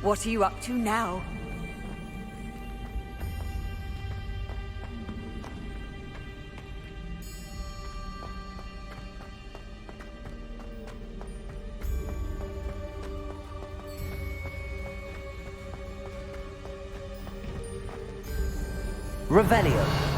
What are you up to now? Revelio.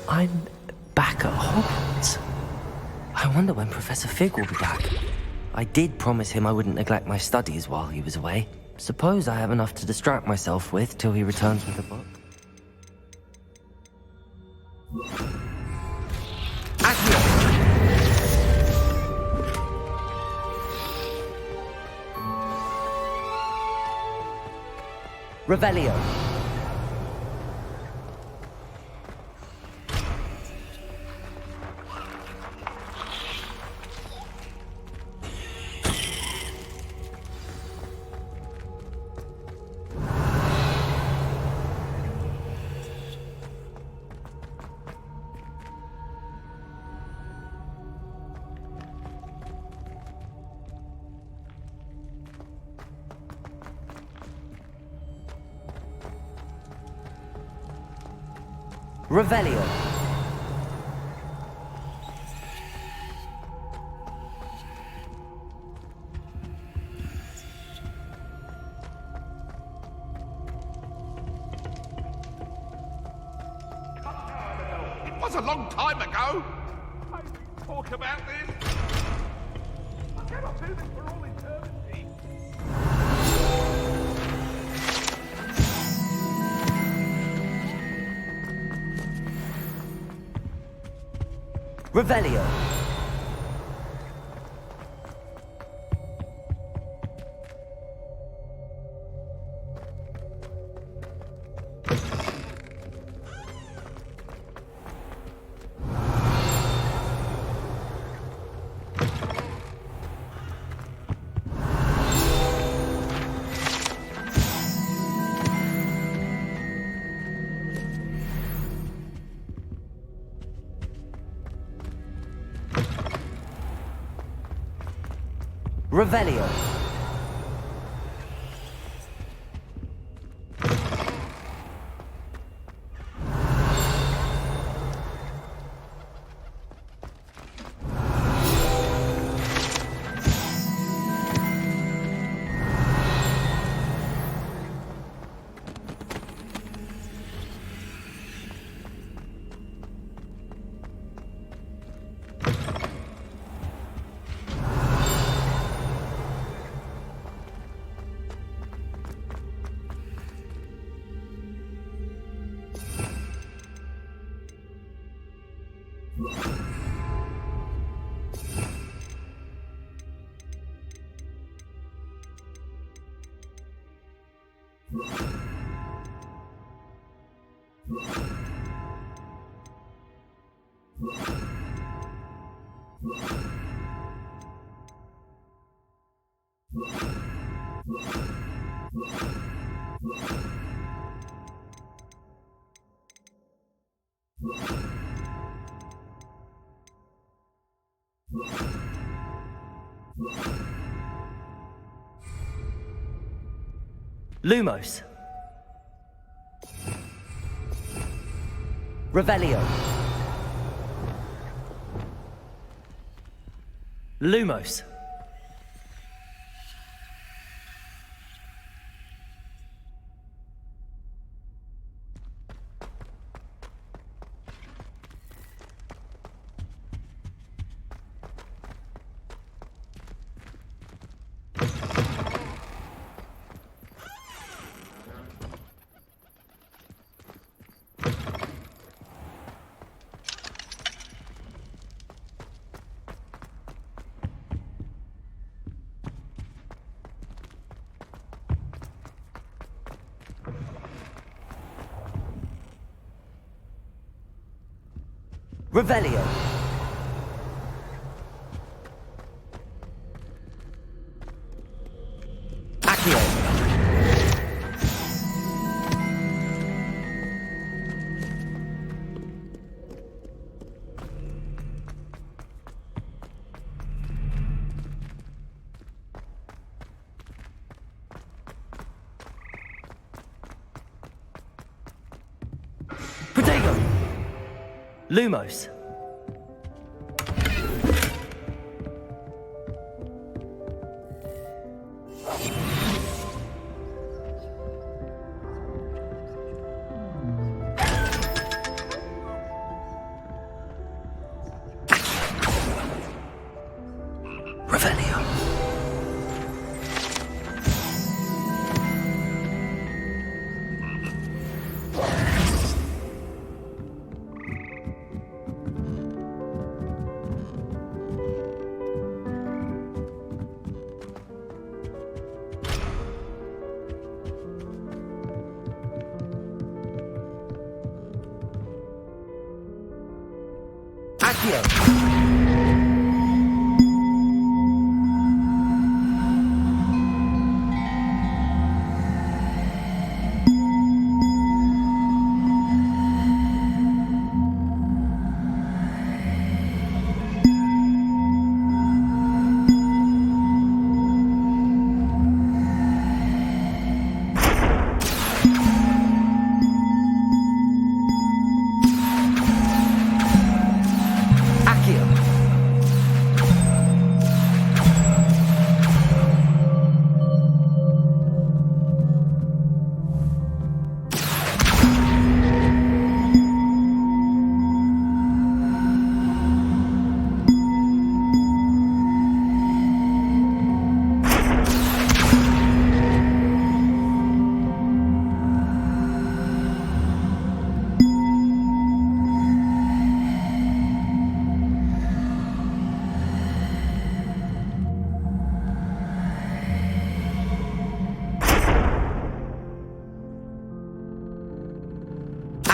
I'm back at Hogwarts. I wonder when Professor Fig will be back. I did promise him I wouldn't neglect my studies while he was away. Suppose I have enough to distract myself with till he returns with a book. Revelio. Revelio. It was a long time ago. I didn't talk about this. I cannot do this for all eternity. Revelio. Revelio. Lumos. Revelio. Lumos. Revelio. Accio. Protego. Lumos. Revelio. Accio.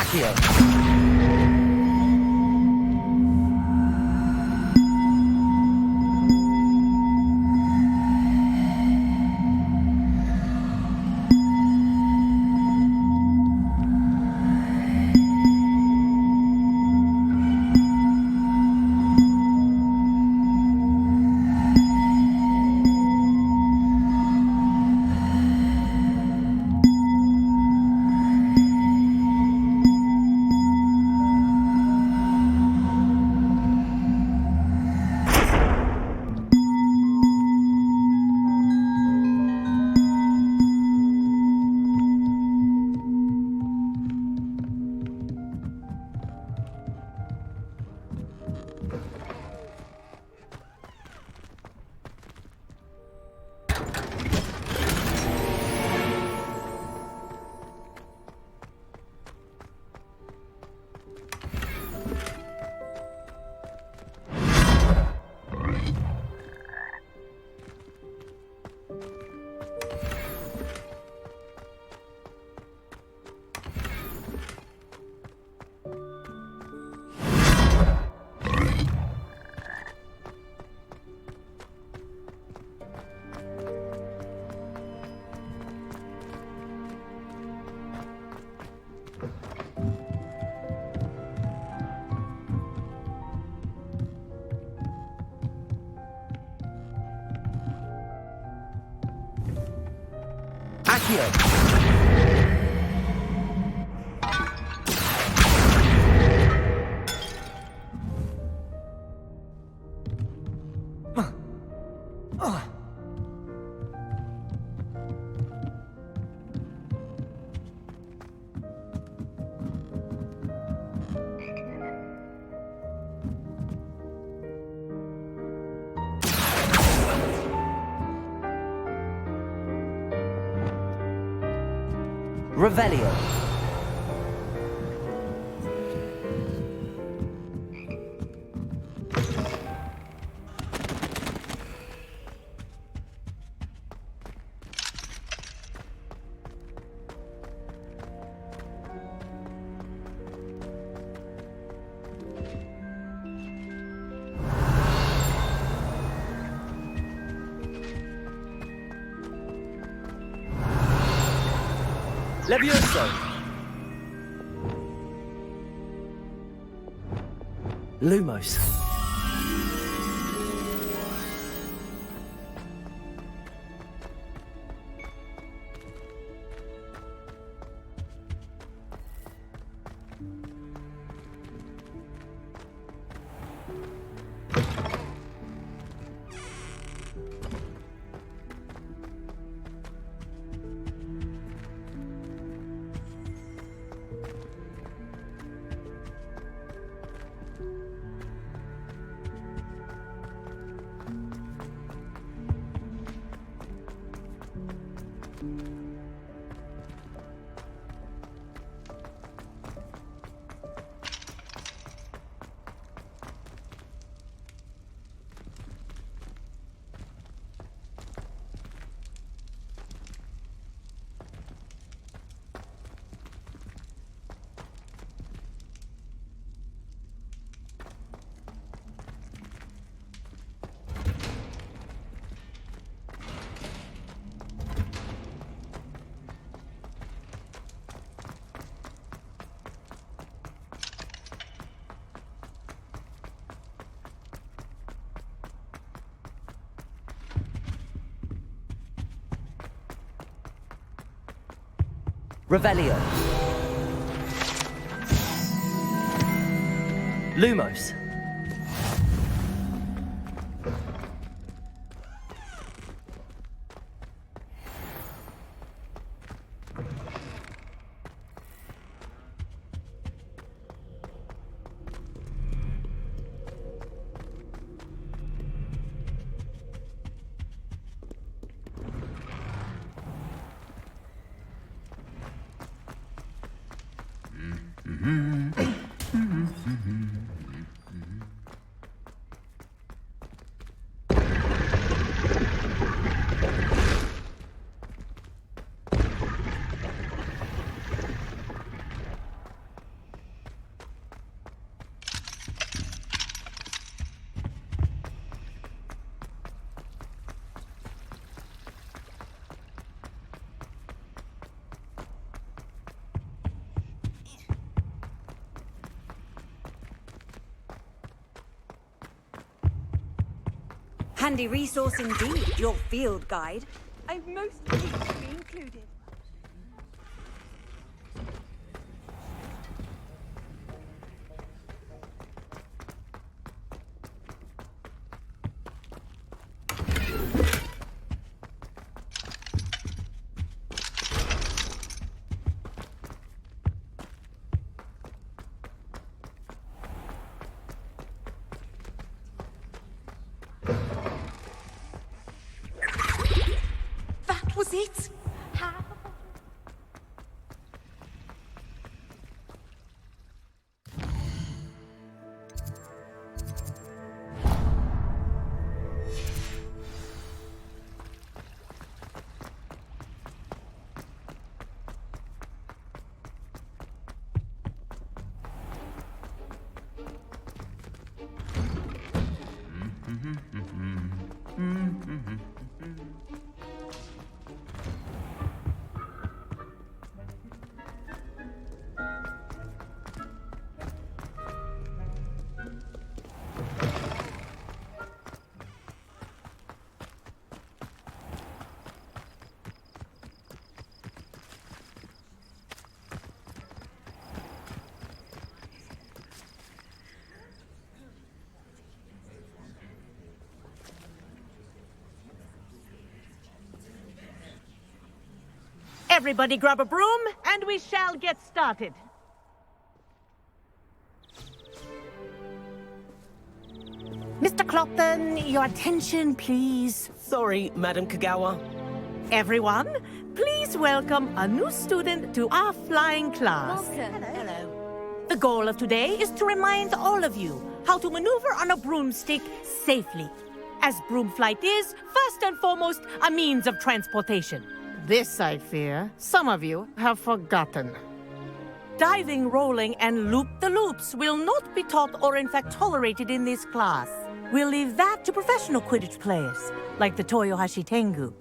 Accio. Accio. Revelio. Levioso. Lumos. Revelio. Lumos. Handy resource indeed, your field guide. I'm most pleased to be included. That was it? How? Everybody grab a broom, and we shall get started. Mr. Clopton, your attention, please. Sorry, Madam Kagawa. Everyone, please welcome a new student to our flying class. Hello. The goal of today is to remind all of you how to maneuver on a broomstick safely, as broom flight is, first and foremost, a means of transportation. This, I fear, some of you have forgotten. Diving, rolling, and loop-the-loops will not be taught or in fact tolerated in this class. We'll leave that to professional Quidditch players, like the Toyohashi Tengu.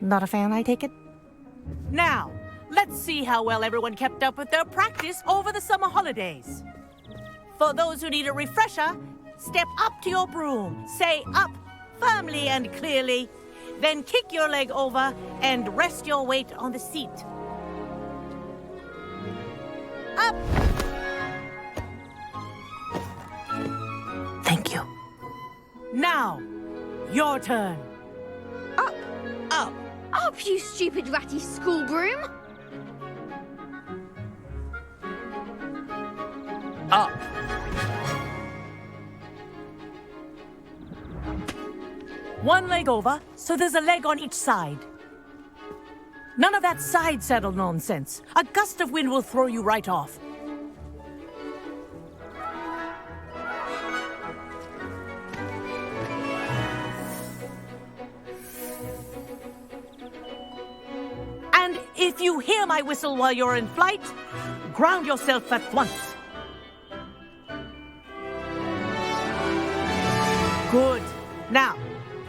Not a fan, I take it? Now, let's see how well everyone kept up with their practice over the summer holidays. For those who need a refresher, step up to your broom, say up firmly and clearly, then kick your leg over and rest your weight on the seat. Up! Thank you. Now, your turn. Up! Up! Up, you stupid ratty school broom! Up. One leg over, so there's a leg on each side. None of that side saddle nonsense. A gust of wind will throw you right off. And if you hear my whistle while you're in flight, ground yourself at once. Good. Now,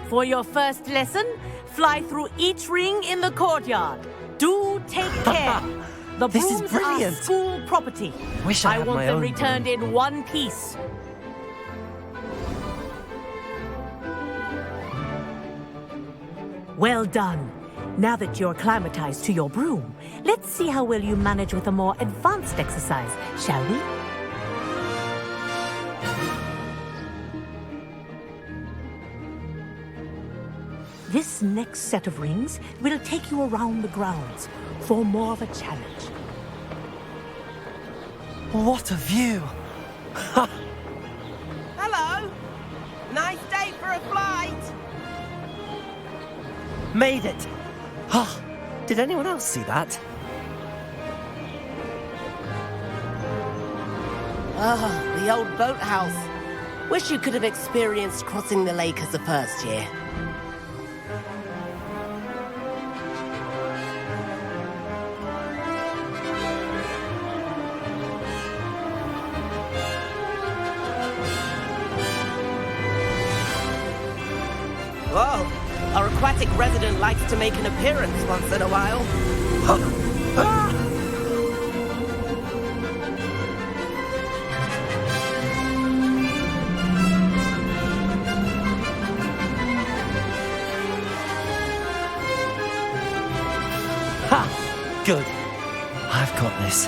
for your first lesson, fly through each ring in the courtyard. Do take care. The This is brooms brilliant. are school property. Wish I had want my them own returned in one piece. Well done. Now that you're acclimatized to your broom, let's see how well you manage with a more advanced exercise, shall we? This next set of rings will take you around the grounds for more of a challenge. What a view! Hello! Nice day for a flight! Made it! Oh, did anyone else see that? Ah, the old boathouse. Wish you could have experienced crossing the lake as a first year. Whoa! Our aquatic resident likes to make an appearance once in a while. Ha! Good. I've got this.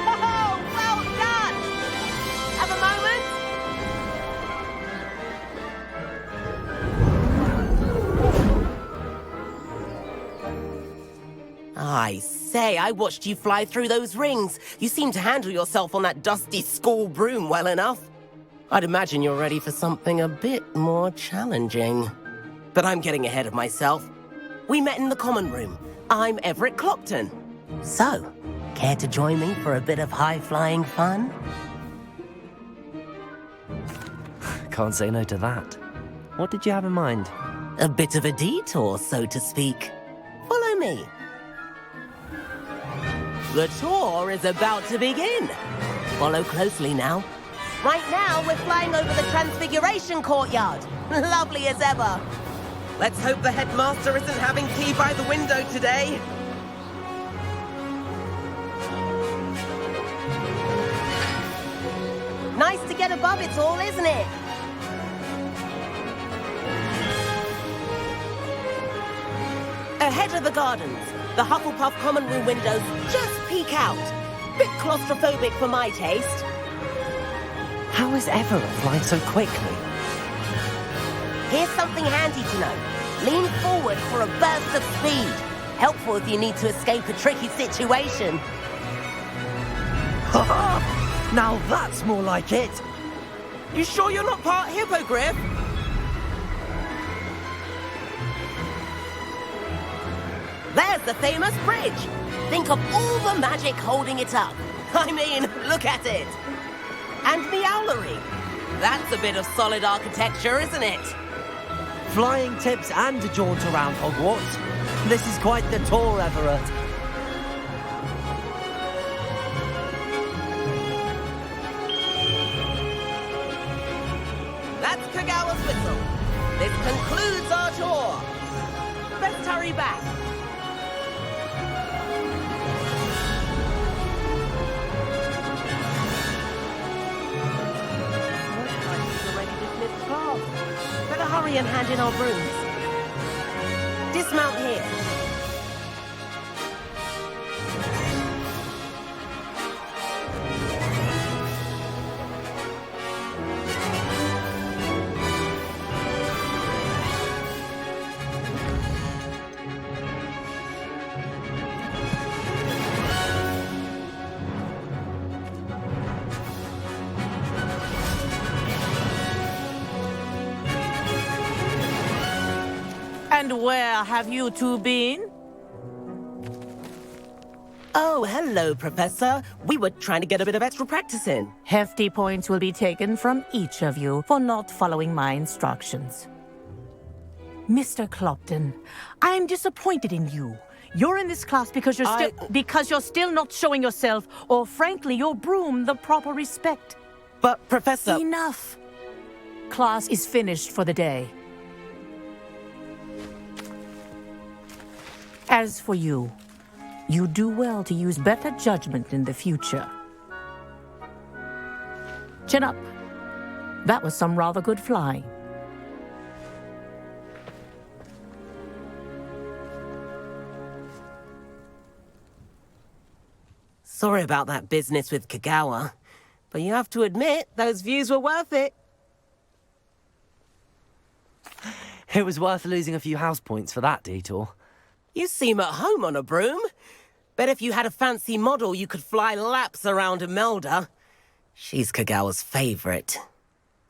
Oh, well done! Have a moment? I say, I watched you fly through those rings. You seem to handle yourself on that dusty school broom well enough. I'd imagine you're ready for something a bit more challenging. But I'm getting ahead of myself. We met in the common room. I'm Everett Clopton. So, care to join me for a bit of high-flying fun? Can't say no to that. What did you have in mind? A bit of a detour, so to speak. Follow me. The tour is about to begin. Follow closely now. Right now, we're flying over the Transfiguration Courtyard. Lovely as ever. Let's hope the headmaster isn't having tea by the window today. Nice to get above it all, isn't it? Ahead of the gardens, the Hufflepuff common room windows just peek out. Bit claustrophobic for my taste. How is Everett flying so quickly? Here's something handy to know. Lean forward for a burst of speed. Helpful if you need to escape a tricky situation. Now that's more like it. You sure you're not part hippogriff? There's the famous bridge. Think of all the magic holding it up. I mean, look at it. And the owlery. That's a bit of solid architecture, isn't it? Flying tips and a jaunt around Hogwarts. This is quite the tour, Everett. That's Kagawa's whistle. This concludes our tour. Let's hurry back. Looks like she's already dismissed class. Better hurry and hand in our brooms. Dismount here. And where have you two been? Oh, hello, Professor. We were trying to get a bit of extra practice in. Hefty points will be taken from each of you for not following my instructions. Mr. Clopton, I'm disappointed in you. You're in this class because you're still not showing yourself, or frankly, your broom the proper respect. But, Professor... Enough. Class is finished for the day. As for you, you do well to use better judgment in the future. Chin up. That was some rather good flying. Sorry about that business with Kagawa, but you have to admit, those views were worth it. It was worth losing a few house points for that detour. You seem at home on a broom. Bet if you had a fancy model, you could fly laps around Imelda. She's Kagawa's favorite.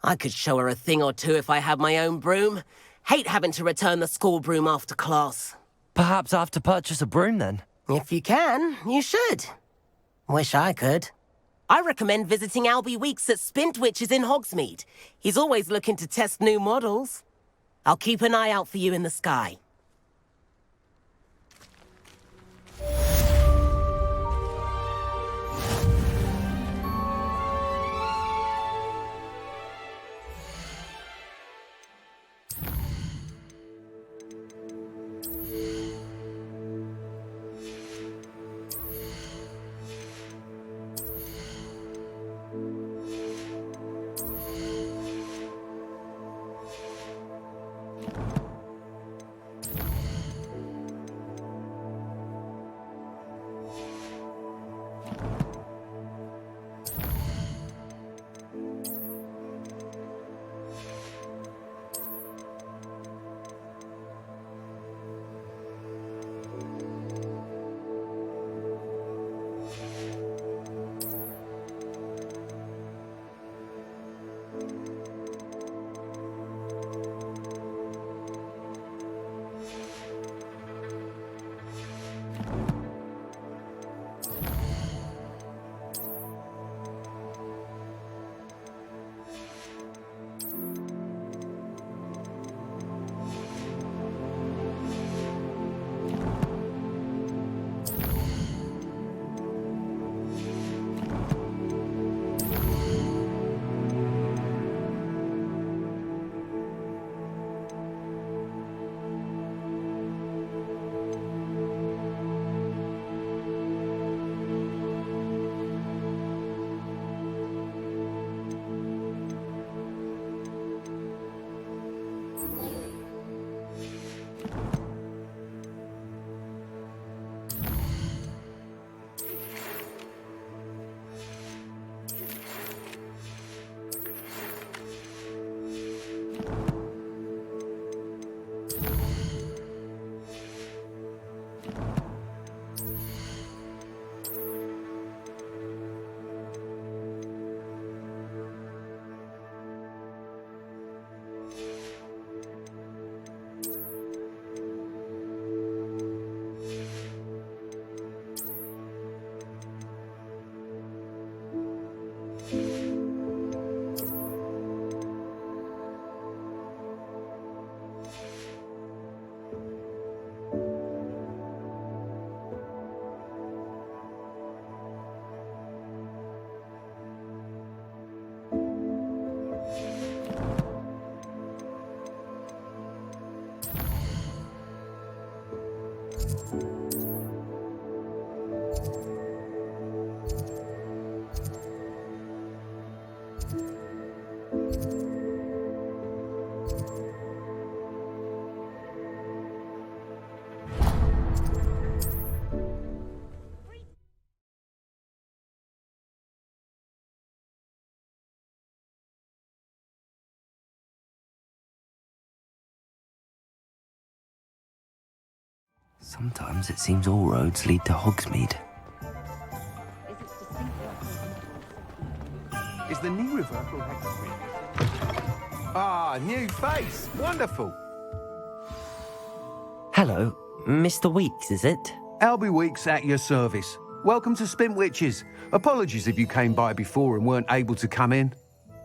I could show her a thing or two if I had my own broom. Hate having to return the school broom after class. Perhaps I have to purchase a broom then. If you can, you should. Wish I could. I recommend visiting Albie Weeks at Spintwitches in Hogsmeade. He's always looking to test new models. I'll keep an eye out for you in the sky. Sometimes it seems all roads lead to Hogsmeade. Is the knee reversal Ah, new face. Wonderful. Hello, Mr. Weeks, is it? Albie Weeks at your service. Welcome to Spintwitches. Apologies if you came by before and weren't able to come in.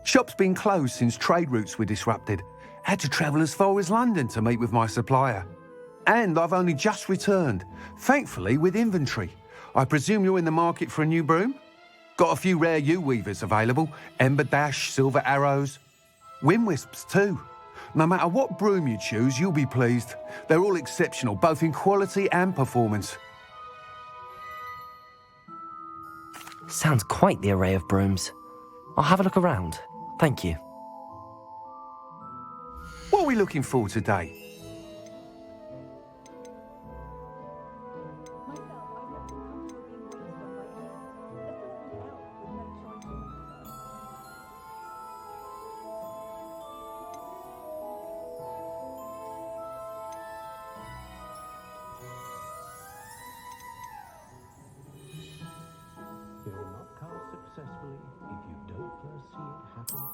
Shop's been closed since trade routes were disrupted. Had to travel as far as London to meet with my supplier. And I've only just returned, thankfully with inventory. I presume you're in the market for a new broom? Got a few rare U-weavers available. Ember Dash, Silver Arrows. Wind Wisps too. No matter what broom you choose, you'll be pleased. They're all exceptional, both in quality and performance. Sounds quite the array of brooms. I'll have a look around. Thank you. What are we looking for today?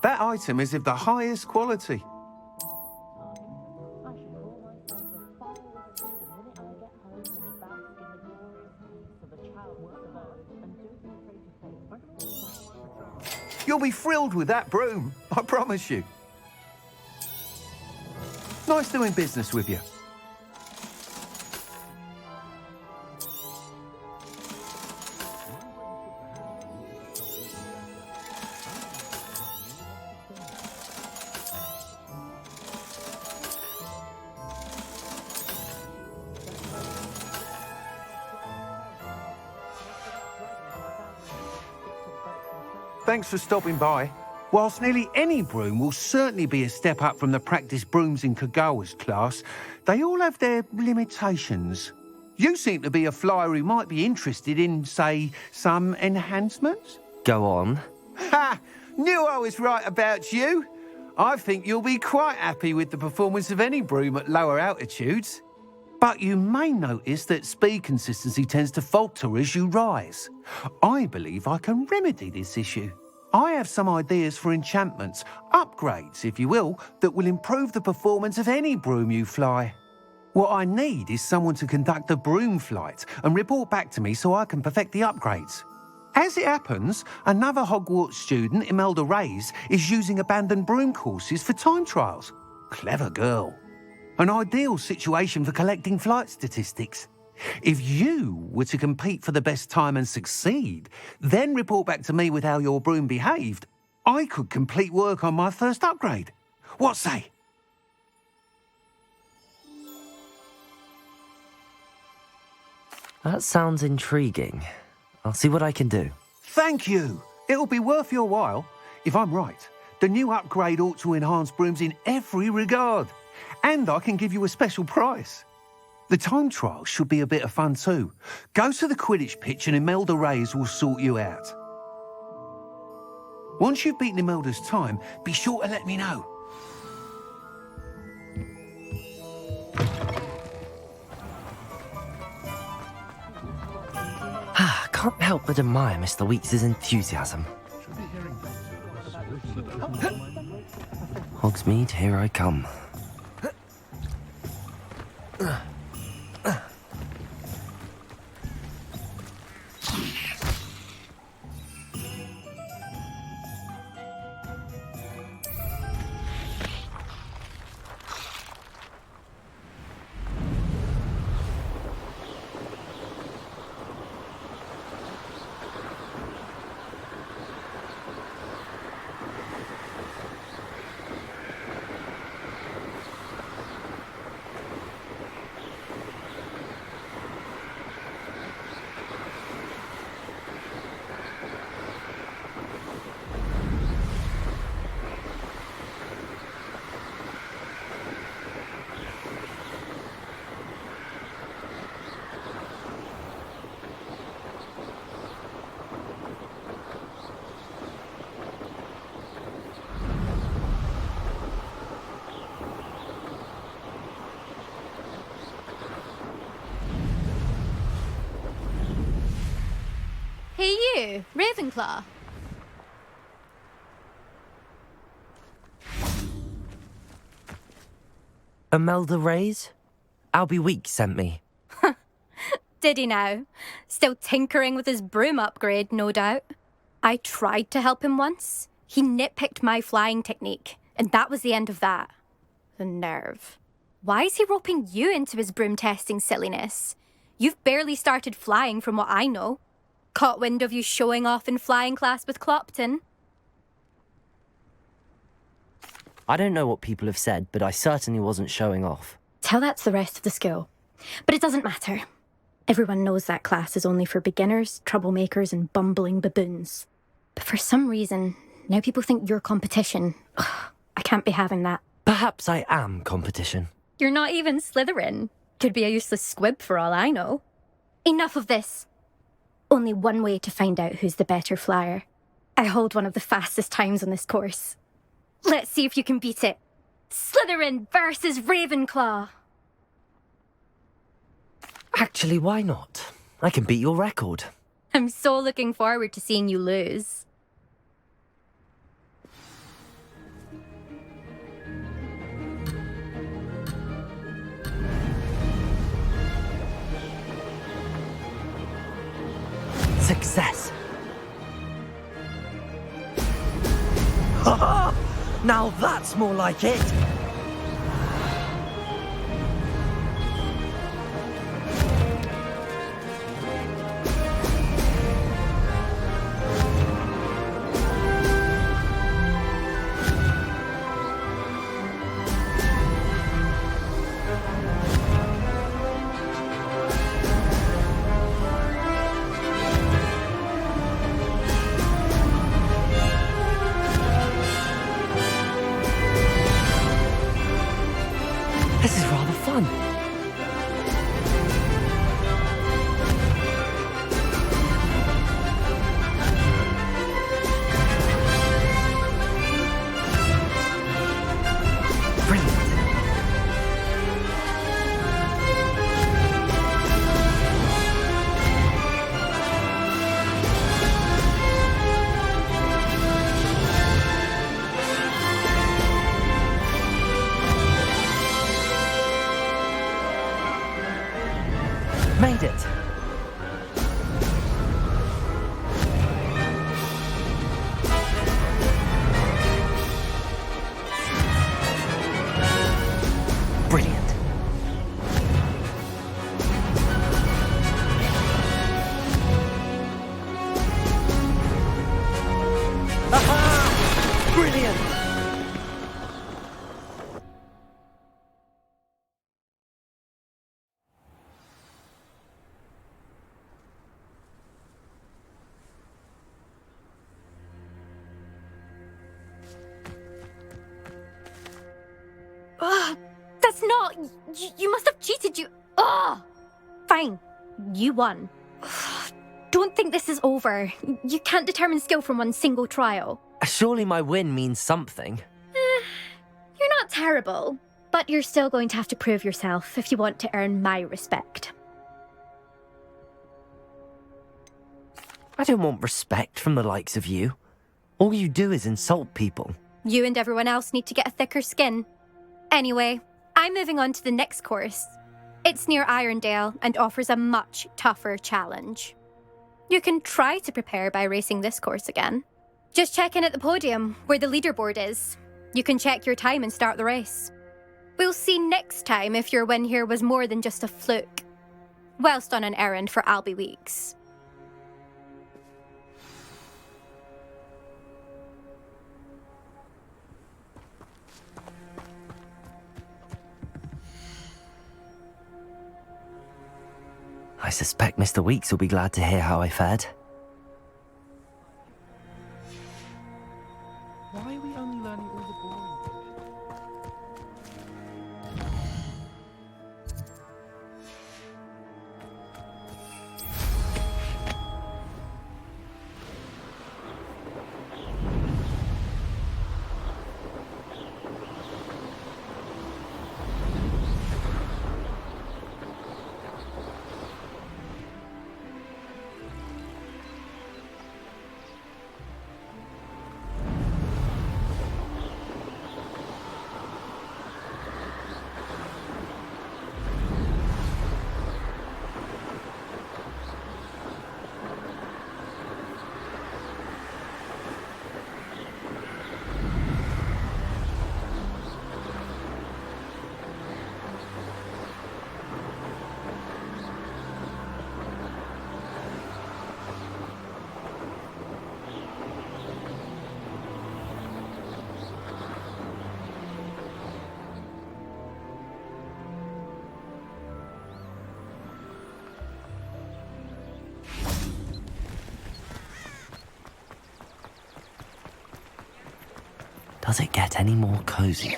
That item is of the highest quality. You'll be thrilled with that broom, I promise you. Nice doing business with you. Thanks for stopping by. Whilst nearly any broom will certainly be a step up from the practice brooms in Kagawa's class, they all have their limitations. You seem to be a flyer who might be interested in, say, some enhancements? Go on. Ha! Knew I was right about you. I think you'll be quite happy with the performance of any broom at lower altitudes. But you may notice that speed consistency tends to falter as you rise. I believe I can remedy this issue. I have some ideas for enchantments, upgrades, if you will, that will improve the performance of any broom you fly. What I need is someone to conduct a broom flight and report back to me so I can perfect the upgrades. As it happens, another Hogwarts student, Imelda Reyes, is using abandoned broom courses for time trials. Clever girl. An ideal situation for collecting flight statistics. If you were to compete for the best time and succeed, then report back to me with how your broom behaved, I could complete work on my first upgrade. What say? That sounds intriguing. I'll see what I can do. Thank you. It'll be worth your while. If I'm right, the new upgrade ought to enhance brooms in every regard. And I can give you a special price. The time trial should be a bit of fun too. Go to the Quidditch pitch and Imelda Reyes will sort you out. Once you've beaten Imelda's time, be sure to let me know. Can't help but admire Mr. Weeks' enthusiasm. Hogsmeade, here I come. Hey you, Ravenclaw. Imelda Reyes? Albie Weeks sent me. Did he now? Still tinkering with his broom upgrade, no doubt. I tried to help him once. He nitpicked my flying technique, and that was the end of that. The nerve. Why is he roping you into his broom testing silliness? You've barely started flying from what I know. Caught wind of you showing off in flying class with Clopton. I don't know what people have said, but I certainly wasn't showing off. Tell that to the rest of the school. But it doesn't matter. Everyone knows that class is only for beginners, troublemakers, and bumbling baboons. But for some reason, now people think you're competition. Ugh, I can't be having that. Perhaps I am competition. You're not even Slytherin. Could be a useless squib for all I know. Enough of this. Only one way to find out who's the better flyer. I hold one of the fastest times on this course. Let's see if you can beat it. Slytherin versus Ravenclaw. Actually, why not? I can beat your record. I'm so looking forward to seeing you lose. Success! Ha! Now that's more like it! This is rather fun. Brilliant. Made it. Brilliant. Aha! Brilliant. Ugh, that's not... You must have cheated, you... Ugh! Fine. You won. Ugh, don't think this is over. You can't determine skill from one single trial. Surely my win means something. You're not terrible, but you're still going to have to prove yourself if you want to earn my respect. I don't want respect from the likes of you. All you do is insult people. You and everyone else need to get a thicker skin. Anyway, I'm moving on to the next course. It's near Irondale and offers a much tougher challenge. You can try to prepare by racing this course again. Just check in at the podium, where the leaderboard is. You can check your time and start the race. We'll see next time if your win here was more than just a fluke, whilst on an errand for Albie Weeks. I suspect Mr. Weeks will be glad to hear how I fared. Why are we only learning all the boring things? Does it get any more cozy?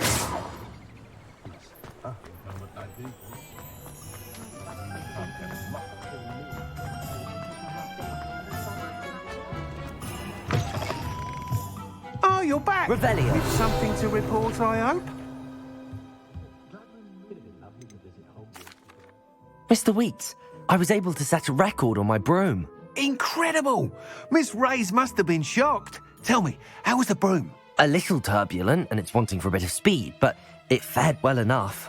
Oh, you're back! Revelio. With something to report, I hope? Mr. Weeks, I was able to set a record on my broom. Incredible! Miss Reyes must have been shocked. Tell me, how was the broom? A little turbulent and it's wanting for a bit of speed, but it fared well enough.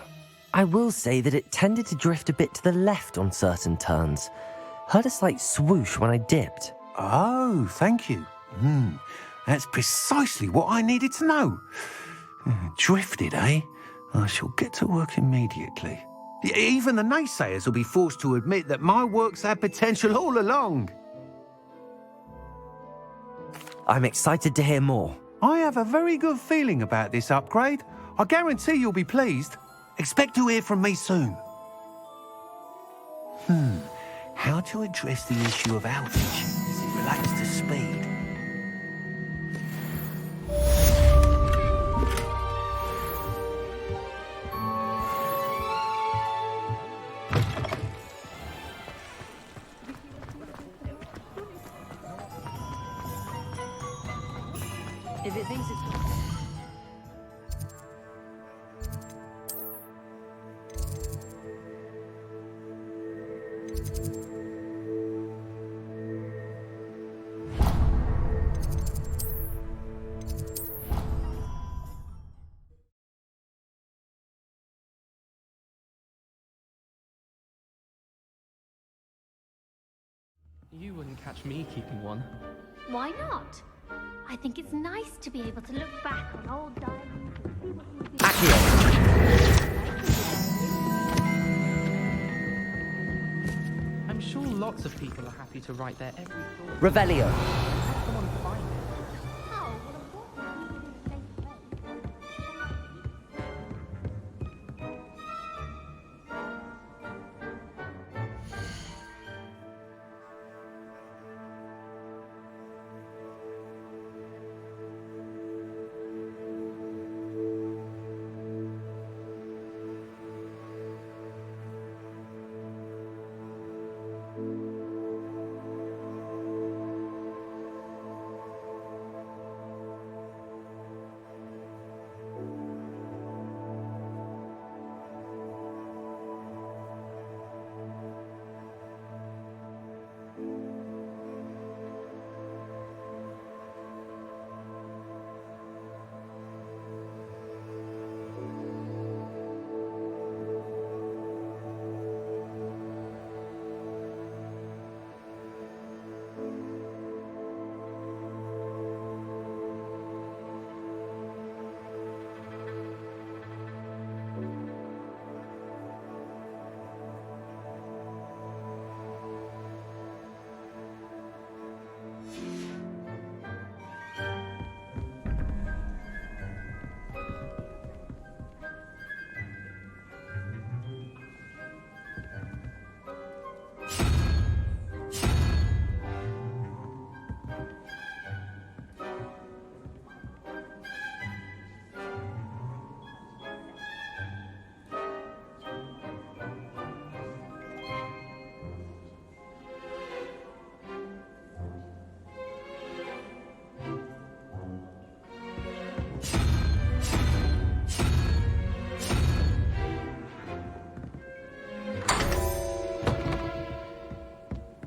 I will say that it tended to drift a bit to the left on certain turns. Heard a slight swoosh when I dipped. Oh, thank you. That's precisely what I needed to know. Drifted, eh? I shall get to work immediately. Even the naysayers will be forced to admit that my work's had potential all along. I'm excited to hear more. I have a very good feeling about this upgrade. I guarantee you'll be pleased. Expect to hear from me soon. How to address the issue of outage as it relates to speed? If it thinks it's... You wouldn't catch me keeping one. Why not? I think it's nice to be able to look back on old diaries and see what you did. Accio. I'm sure lots of people are happy to write their every thought. Revelio. Have someone find it. Oh, well, of course, you did it face to face.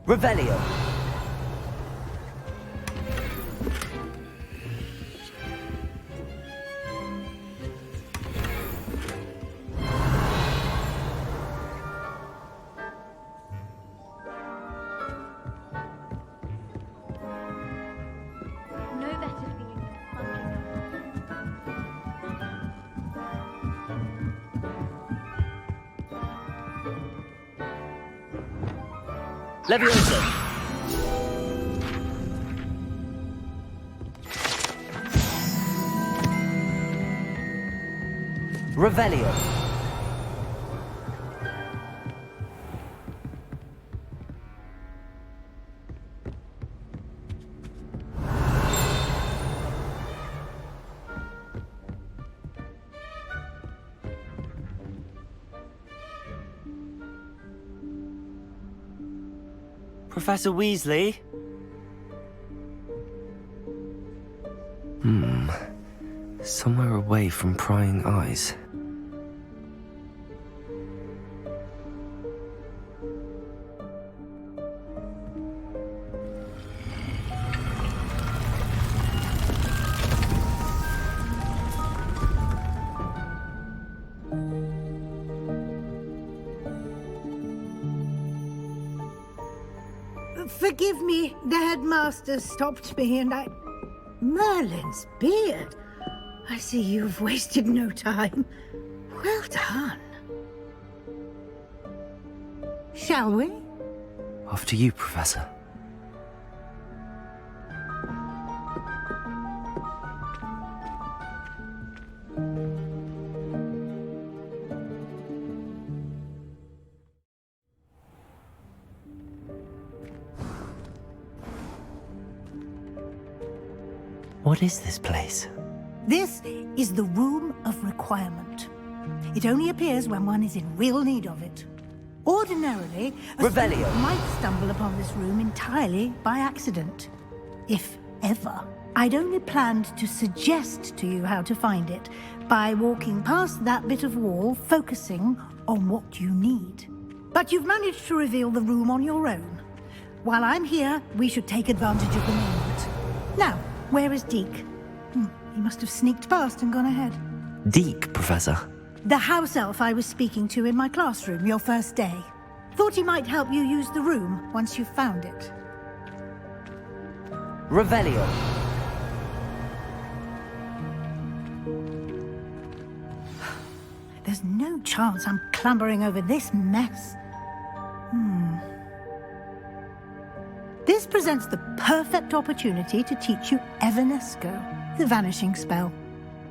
Revelio. No better feeling than punching Levioso. Revelio. Professor Weasley? Somewhere away from prying eyes. Forgive me, the headmaster stopped me and I... Merlin's beard. I see you've wasted no time. Well done. Shall we? After you, Professor. What is this place? This is the Room of Requirement. It only appears when one is in real need of it. Ordinarily, a student might stumble upon this room entirely by accident. If ever. I'd only planned to suggest to you how to find it by walking past that bit of wall, focusing on what you need. But you've managed to reveal the room on your own. While I'm here, we should take advantage of the moment. Now, where is Deke? He must have sneaked past and gone ahead. Deke, Professor. The house elf I was speaking to in my classroom your first day. Thought he might help you use the room once you found it. Revelio. There's no chance I'm clambering over this mess. This presents the perfect opportunity to teach you Evanesco, the vanishing spell.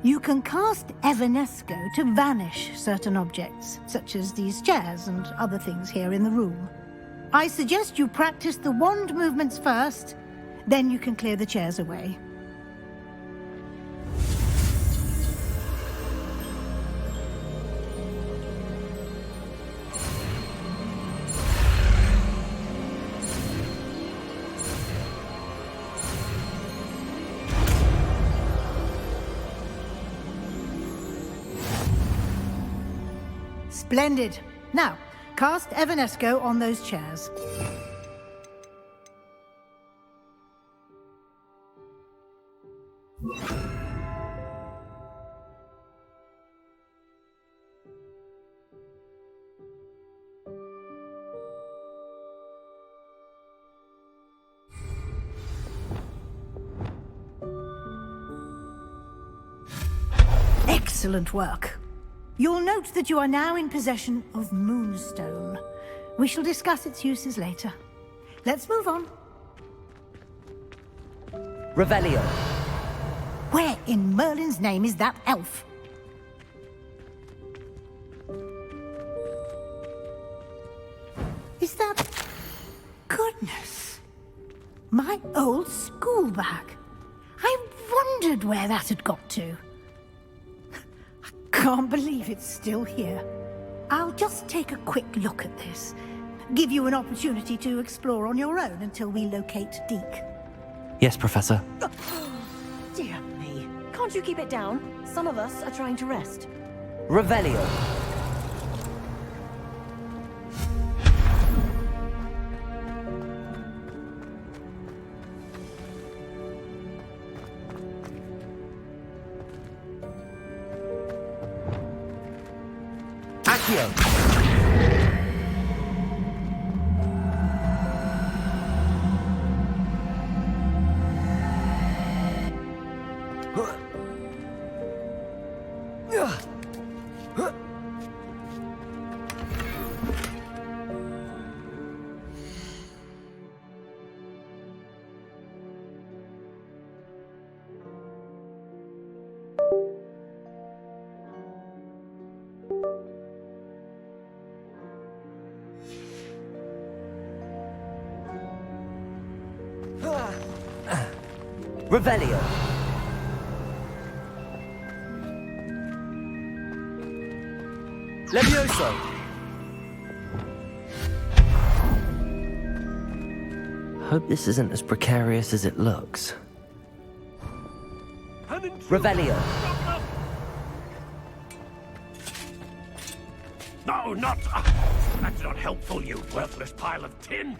You can cast Evanesco to vanish certain objects, such as these chairs and other things here in the room. I suggest you practice the wand movements first, then you can clear the chairs away. Splendid. Now, cast Evanesco on those chairs. Excellent work. You'll note that you are now in possession of Moonstone. We shall discuss its uses later. Let's move on. Revelio. Where in Merlin's name is that elf? Is that... Goodness. My old school bag. I wondered where that had got to. Can't believe it's still here. I'll just take a quick look at this. Give you an opportunity to explore on your own until we locate Deke. Yes, Professor. Dear me. Can't you keep it down? Some of us are trying to rest. Revelio. Accio. Revelio. Levioso. Hope this isn't as precarious as it looks. Revelio. No, not... that's not helpful, you worthless pile of tin.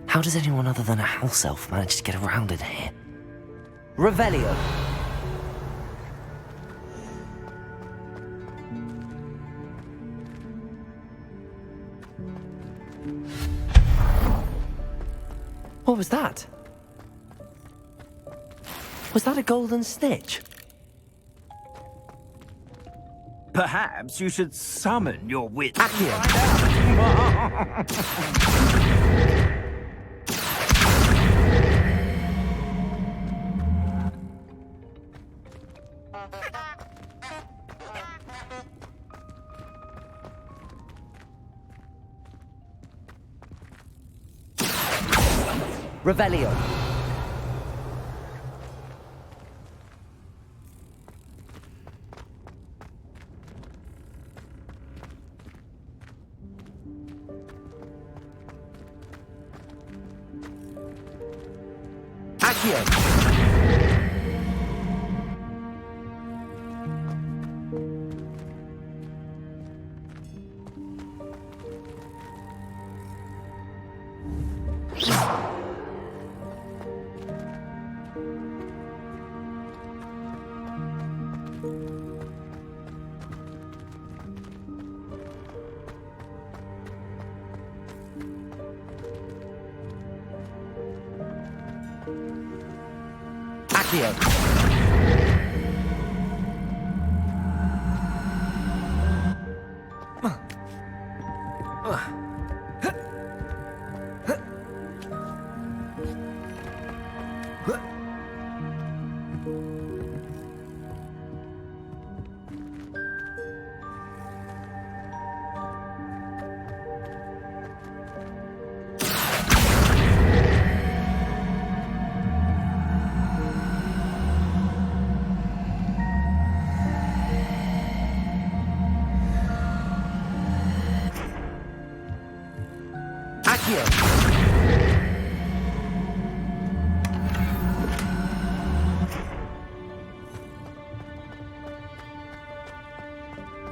How does anyone other than a house elf manage to get around in here? Revelio. What was that? Was that a golden snitch? Perhaps you should summon your wits. Revelio.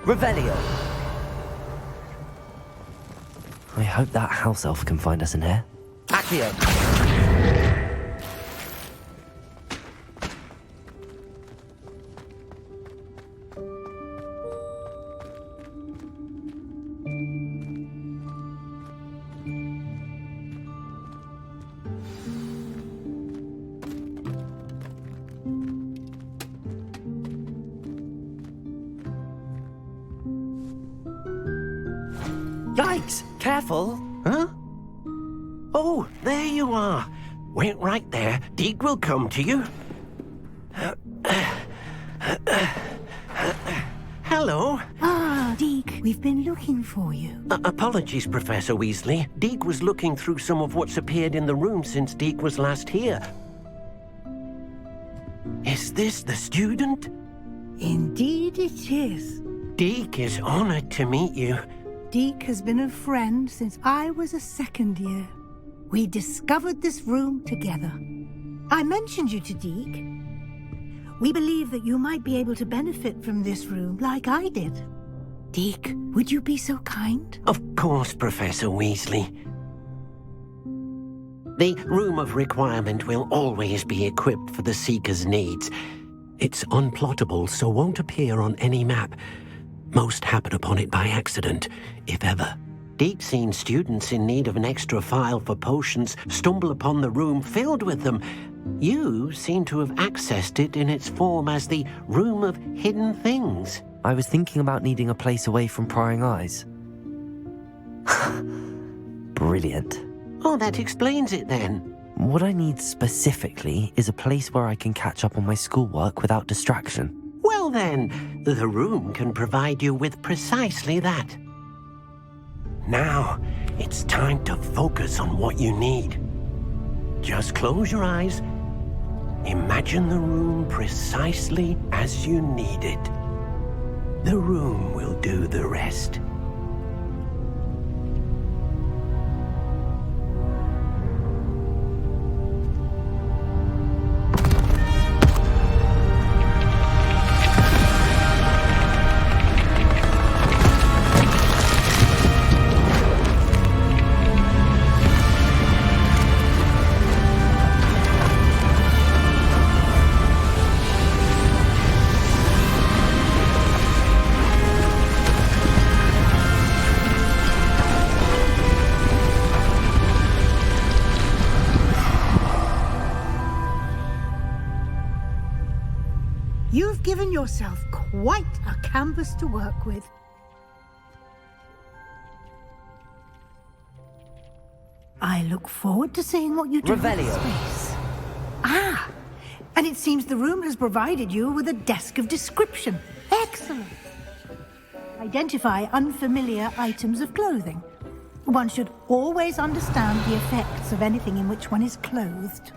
Revelio. I hope that house elf can find us in here. Accio. Yikes! Careful! Huh? Oh, there you are. Wait right there. Deke will come to you. Hello. Ah, Deke, we've been looking for you. Apologies, Professor Weasley. Deke was looking through some of what's appeared in the room since Deke was last here. Is this the student? Indeed it is. Deke is honored to meet you. Deke has been a friend since I was a second year. We discovered this room together. I mentioned you to Deke. We believe that you might be able to benefit from this room like I did. Deke, would you be so kind? Of course, Professor Weasley. The Room of Requirement will always be equipped for the Seeker's needs. It's unplottable, so won't appear on any map. Most happen upon it by accident, if ever. Deke's seen students in need of an extra file for potions stumble upon the room filled with them. You seem to have accessed it in its form as the Room of Hidden Things. I was thinking about needing a place away from prying eyes. Brilliant. Oh, that explains it then. What I need specifically is a place where I can catch up on my schoolwork without distraction. Well then, the room can provide you with precisely that. Now, it's time to focus on what you need. Just close your eyes. Imagine the room precisely as you need it. The room will do the rest. You've given yourself quite a canvas to work with. I look forward to seeing what you do with the space. Ah, and it seems the room has provided you with a desk of description. Excellent. Identify unfamiliar items of clothing. One should always understand the effects of anything in which one is clothed.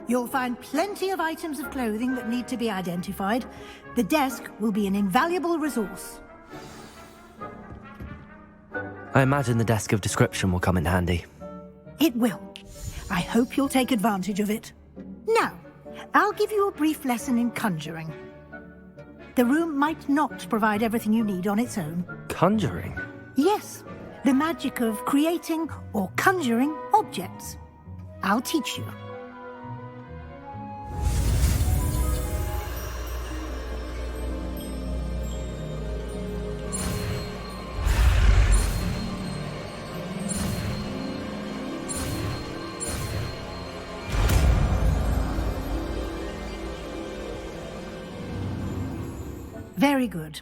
You'll find plenty of items of clothing that need to be identified. The desk will be an invaluable resource. I imagine the desk of description will come in handy. It will. I hope you'll take advantage of it. Now, I'll give you a brief lesson in conjuring. The room might not provide everything you need on its own. Conjuring? Yes, the magic of creating or conjuring objects. I'll teach you. Very good.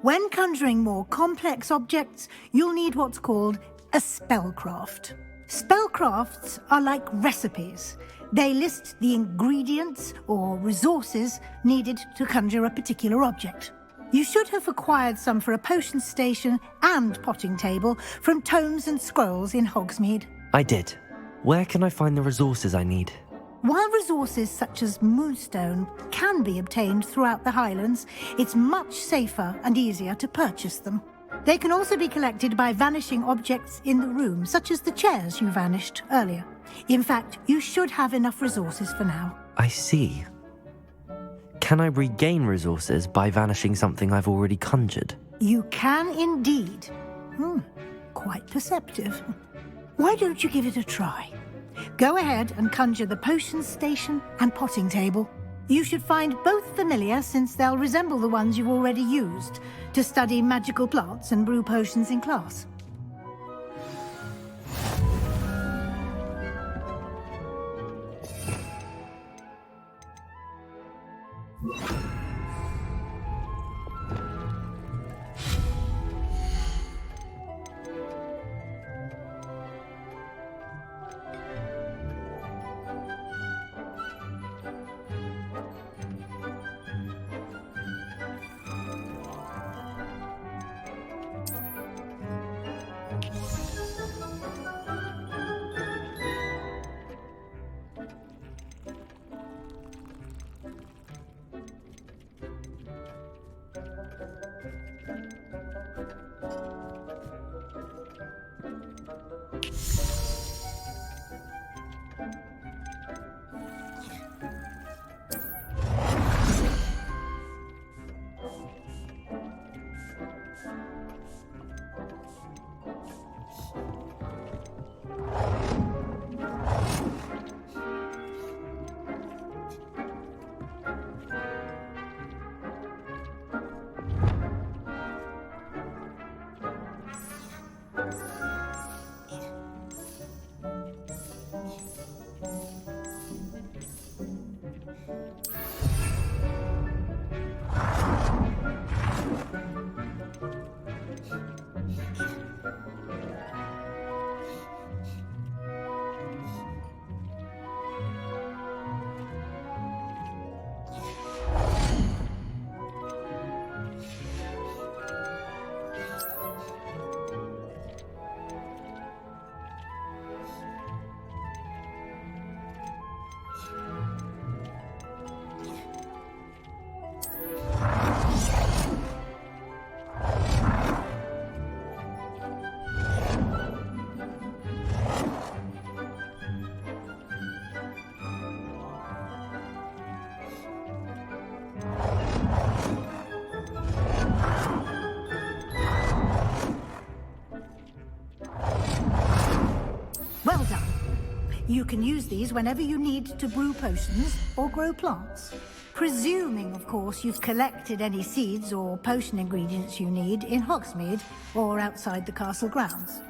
When conjuring more complex objects, you'll need what's called a spellcraft. Spellcrafts are like recipes. They list the ingredients or resources needed to conjure a particular object. You should have acquired some for a potion station and potting table from tomes and scrolls in Hogsmeade. I did. Where can I find the resources I need? While resources such as moonstone can be obtained throughout the Highlands, it's much safer and easier to purchase them. They can also be collected by vanishing objects in the room, such as the chairs you vanished earlier. In fact, you should have enough resources for now. I see. Can I regain resources by vanishing something I've already conjured? You can indeed. Quite perceptive. Why don't you give it a try? Go ahead and conjure the potion station and potting table. You should find both familiar, since they'll resemble the ones you've already used to study magical plants and brew potions in class. Well done. You can use these whenever you need to brew potions or grow plants. Presuming, of course, you've collected any seeds or potion ingredients you need in Hogsmeade or outside the castle grounds.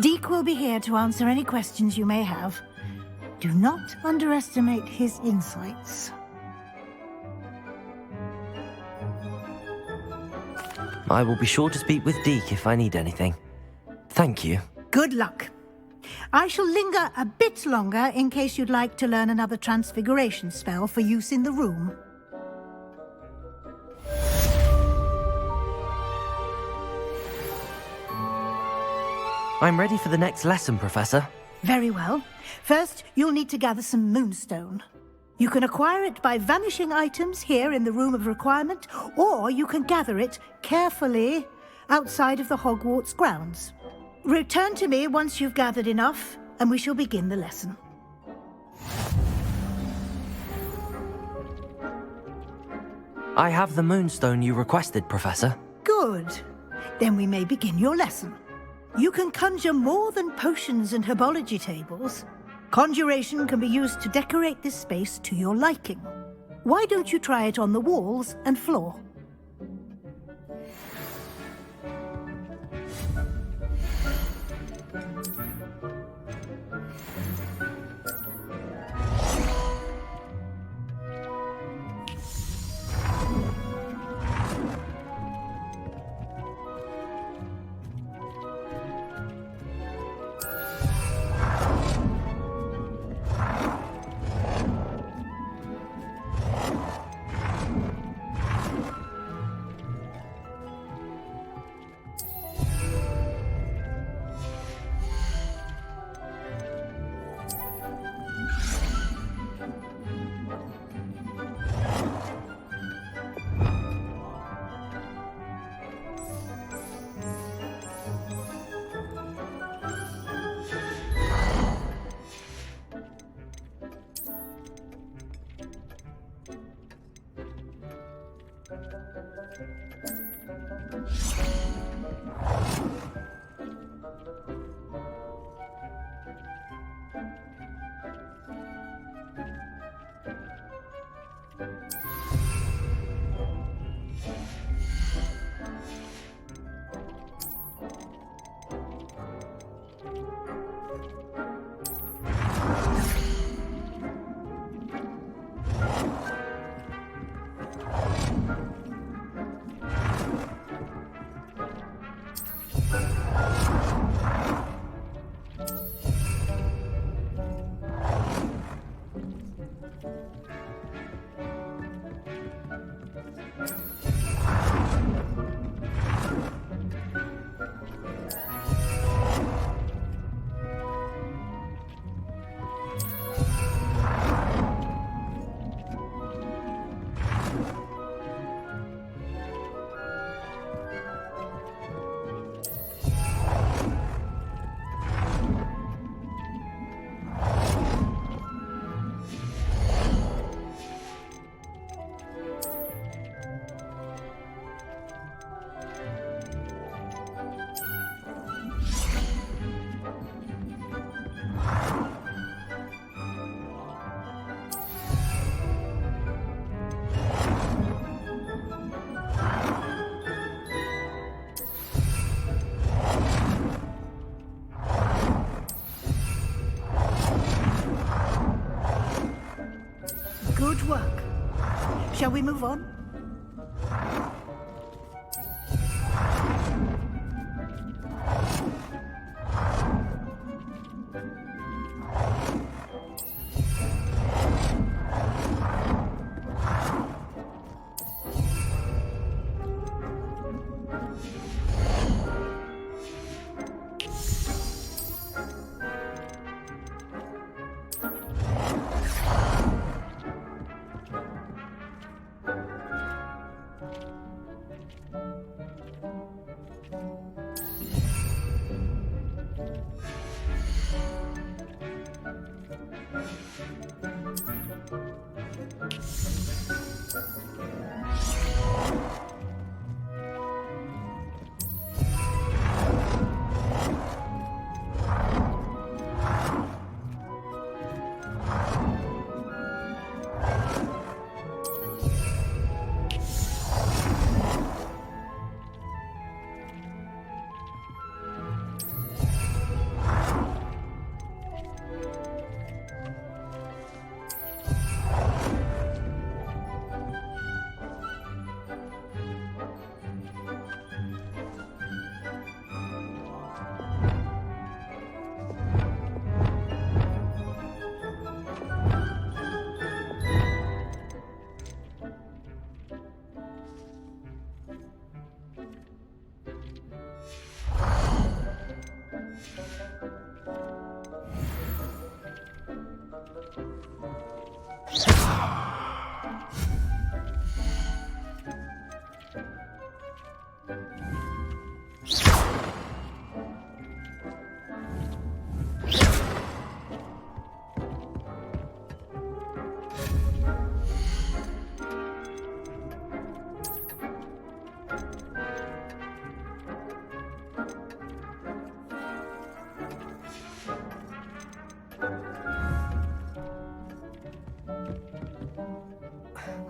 Deke will be here to answer any questions you may have. Do not underestimate his insights. I will be sure to speak with Deke if I need anything. Thank you. Good luck. I shall linger a bit longer in case you'd like to learn another transfiguration spell for use in the room. I'm ready for the next lesson, Professor. Very well. First, you'll need to gather some moonstone. You can acquire it by vanishing items here in the Room of Requirement, or you can gather it carefully outside of the Hogwarts grounds. Return to me once you've gathered enough, and we shall begin the lesson. I have the moonstone you requested, Professor. Good. Then we may begin your lesson. You can conjure more than potions and herbology tables. Conjuration can be used to decorate this space to your liking. Why don't you try it on the walls and floor? Good work. Shall we move on?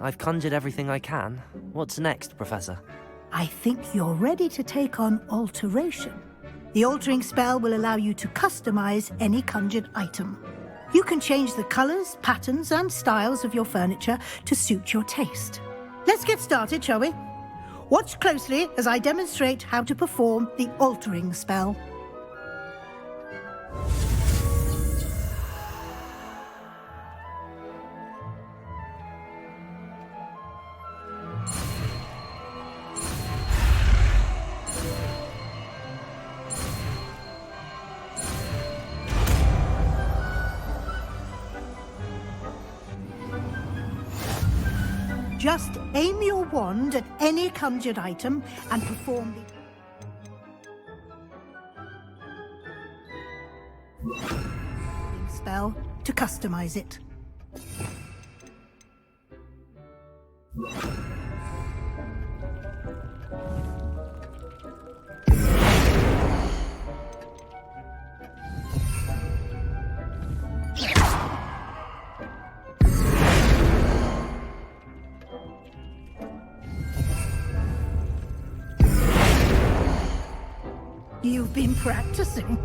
I've conjured everything I can. What's next, Professor? I think you're ready to take on alteration. The altering spell will allow you to customize any conjured item. You can change the colors, patterns, and styles of your furniture to suit your taste. Let's get started, shall we? Watch closely as I demonstrate how to perform the altering spell. Just aim your wand at any conjured item and perform the spell to customize it. You've been practicing.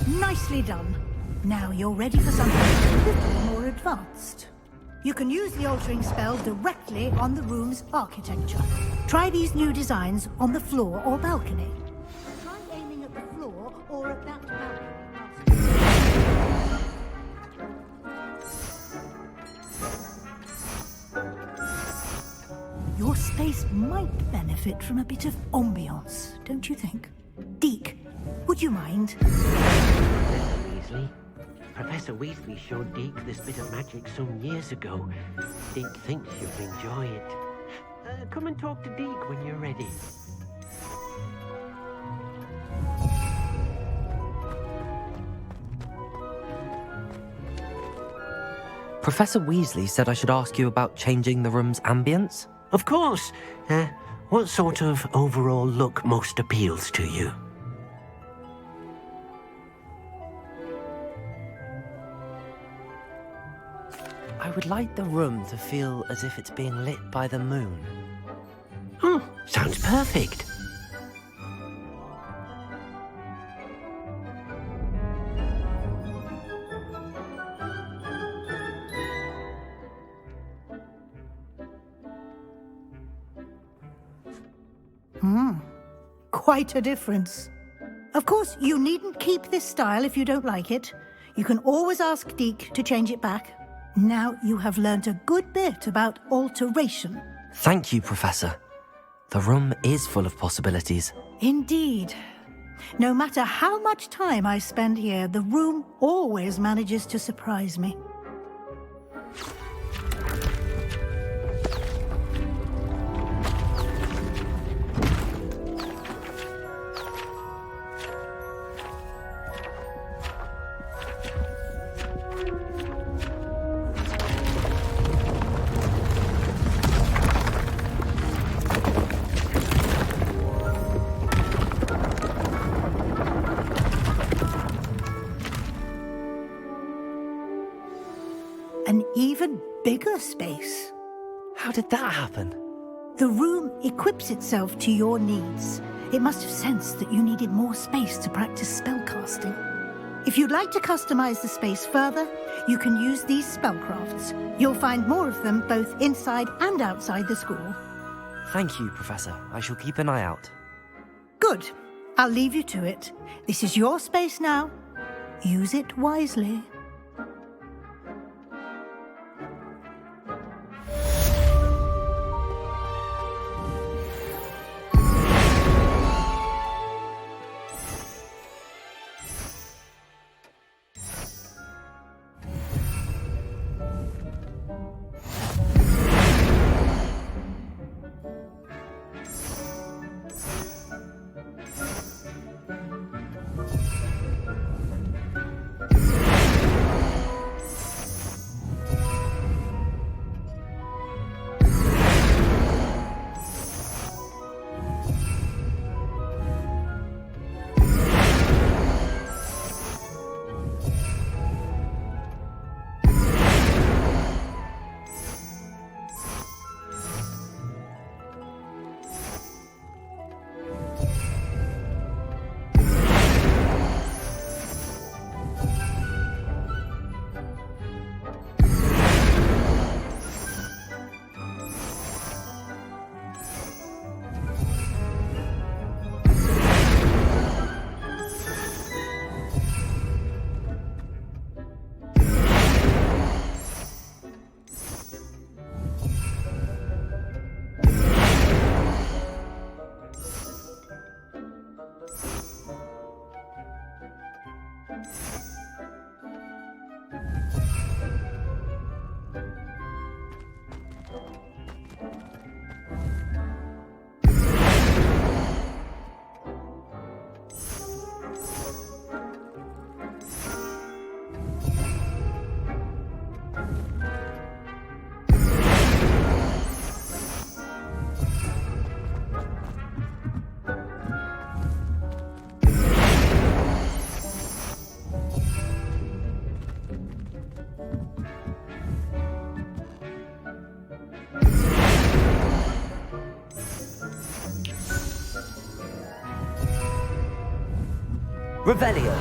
Nicely done. Now you're ready for something a little more advanced. You can use the altering spell directly on the room's architecture. Try these new designs on the floor or balcony. Try aiming at the floor or at that balcony. Your space might benefit from a bit of ambiance, don't you think? Deke, would you mind? Weasley. Professor Weasley showed Deke this bit of magic some years ago. Deke thinks you'll enjoy it. Come and talk to Deke when you're ready. Professor Weasley said I should ask you about changing the room's ambience? Of course. What sort of overall look most appeals to you? I would like the room to feel as if it's being lit by the moon. Oh, sounds perfect. Quite a difference. Of course, you needn't keep this style if you don't like it. You can always ask Deke to change it back. Now you have learnt a good bit about alteration. Thank you, Professor. The room is full of possibilities. Indeed. No matter how much time I spend here, the room always manages to surprise me. An even bigger space. How did that happen? The room equips itself to your needs. It must have sensed that you needed more space to practice spellcasting. If you'd like to customize the space further, you can use these spellcrafts. You'll find more of them both inside and outside the school. Thank you, Professor. I shall keep an eye out. Good. I'll leave you to it. This is your space now. Use it wisely. Revelio.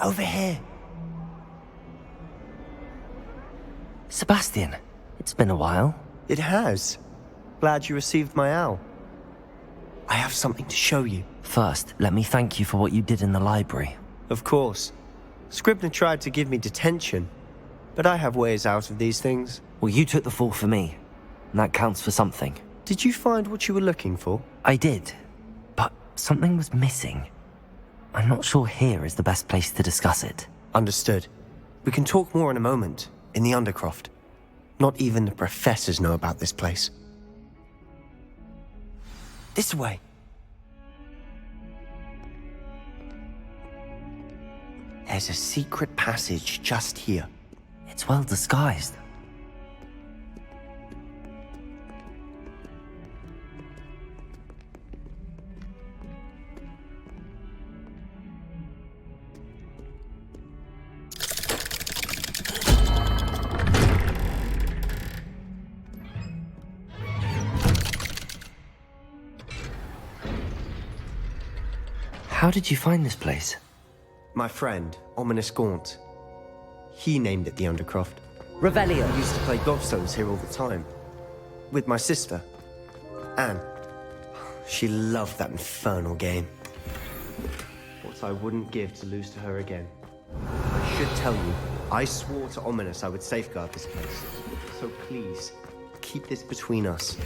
Over here. Sebastian, it's been a while. It has. Glad you received my owl. I have something to show you. First, let me thank you for what you did in the library. Of course. Scribner tried to give me detention, but I have ways out of these things. Well, you took the fall for me, and that counts for something. Did you find what you were looking for? I did, but something was missing. I'm not sure here is the best place to discuss it. Understood. We can talk more in a moment, in the Undercroft. Not even the professors know about this place. This way. There's a secret passage just here. It's well disguised. How did you find this place? My friend, Ominous Gaunt. He named it the Undercroft. Revelio. I used to play gobstones here all the time. With my sister, Anne. She loved that infernal game. What I wouldn't give to lose to her again. I should tell you, I swore to Ominous I would safeguard this place. So please, keep this between us.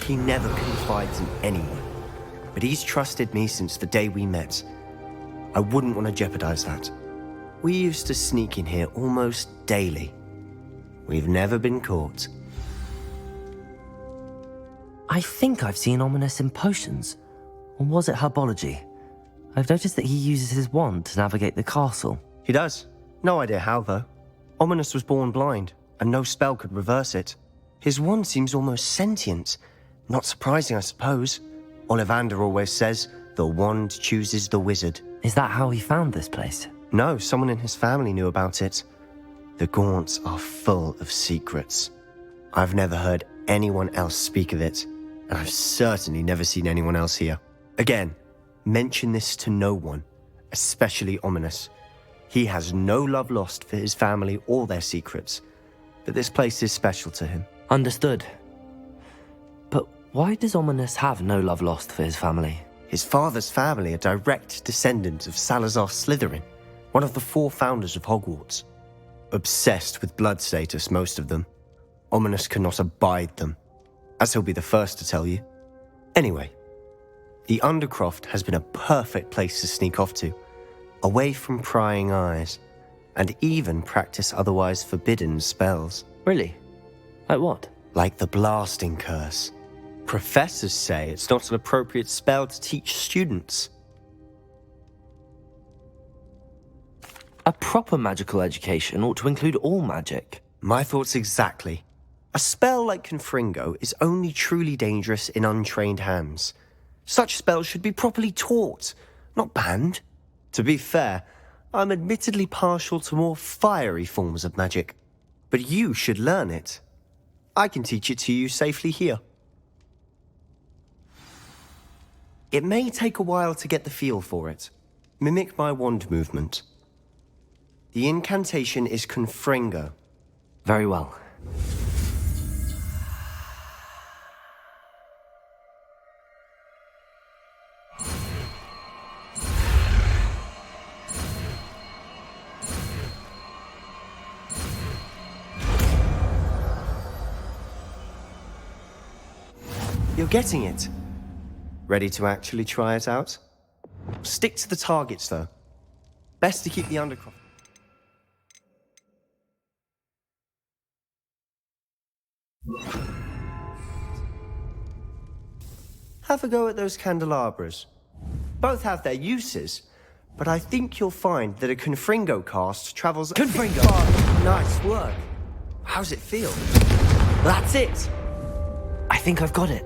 He never confides in anyone. But he's trusted me since the day we met. I wouldn't want to jeopardize that. We used to sneak in here almost daily. We've never been caught. I think I've seen Ominous in potions. Or was it herbology? I've noticed that he uses his wand to navigate the castle. He does. No idea how, though. Ominous was born blind, and no spell could reverse it. His wand seems almost sentient. Not surprising, I suppose. Ollivander always says, the wand chooses the wizard. Is that how he found this place? No, someone in his family knew about it. The Gaunts are full of secrets. I've never heard anyone else speak of it, and I've certainly never seen anyone else here. Again, mention this to no one, especially Ominous. He has no love lost for his family or their secrets, but this place is special to him. Understood. But why does Ominous have no love lost for his family? His father's family are direct descendants of Salazar Slytherin, one of the 4 founders of Hogwarts. Obsessed with blood status, most of them. Ominous cannot abide them, as he'll be the first to tell you. Anyway, the Undercroft has been a perfect place to sneak off to, away from prying eyes, and even practice otherwise forbidden spells. Really? Like what? Like the Blasting Curse. Professors say it's not an appropriate spell to teach students. A proper magical education ought to include all magic. My thoughts exactly. A spell like Confringo is only truly dangerous in untrained hands. Such spells should be properly taught, not banned. To be fair, I'm admittedly partial to more fiery forms of magic. But you should learn it. I can teach it to you safely here. It may take a while to get the feel for it. Mimic my wand movement. The incantation is Confringo. Very well. You're getting it. Ready to actually try it out? Stick to the targets, though. Best to keep the Undercroft. Have a go at those candelabras. Both have their uses, but I think you'll find that a Confringo cast travels... Confringo! Nice work. How's it feel? That's it! I think I've got it.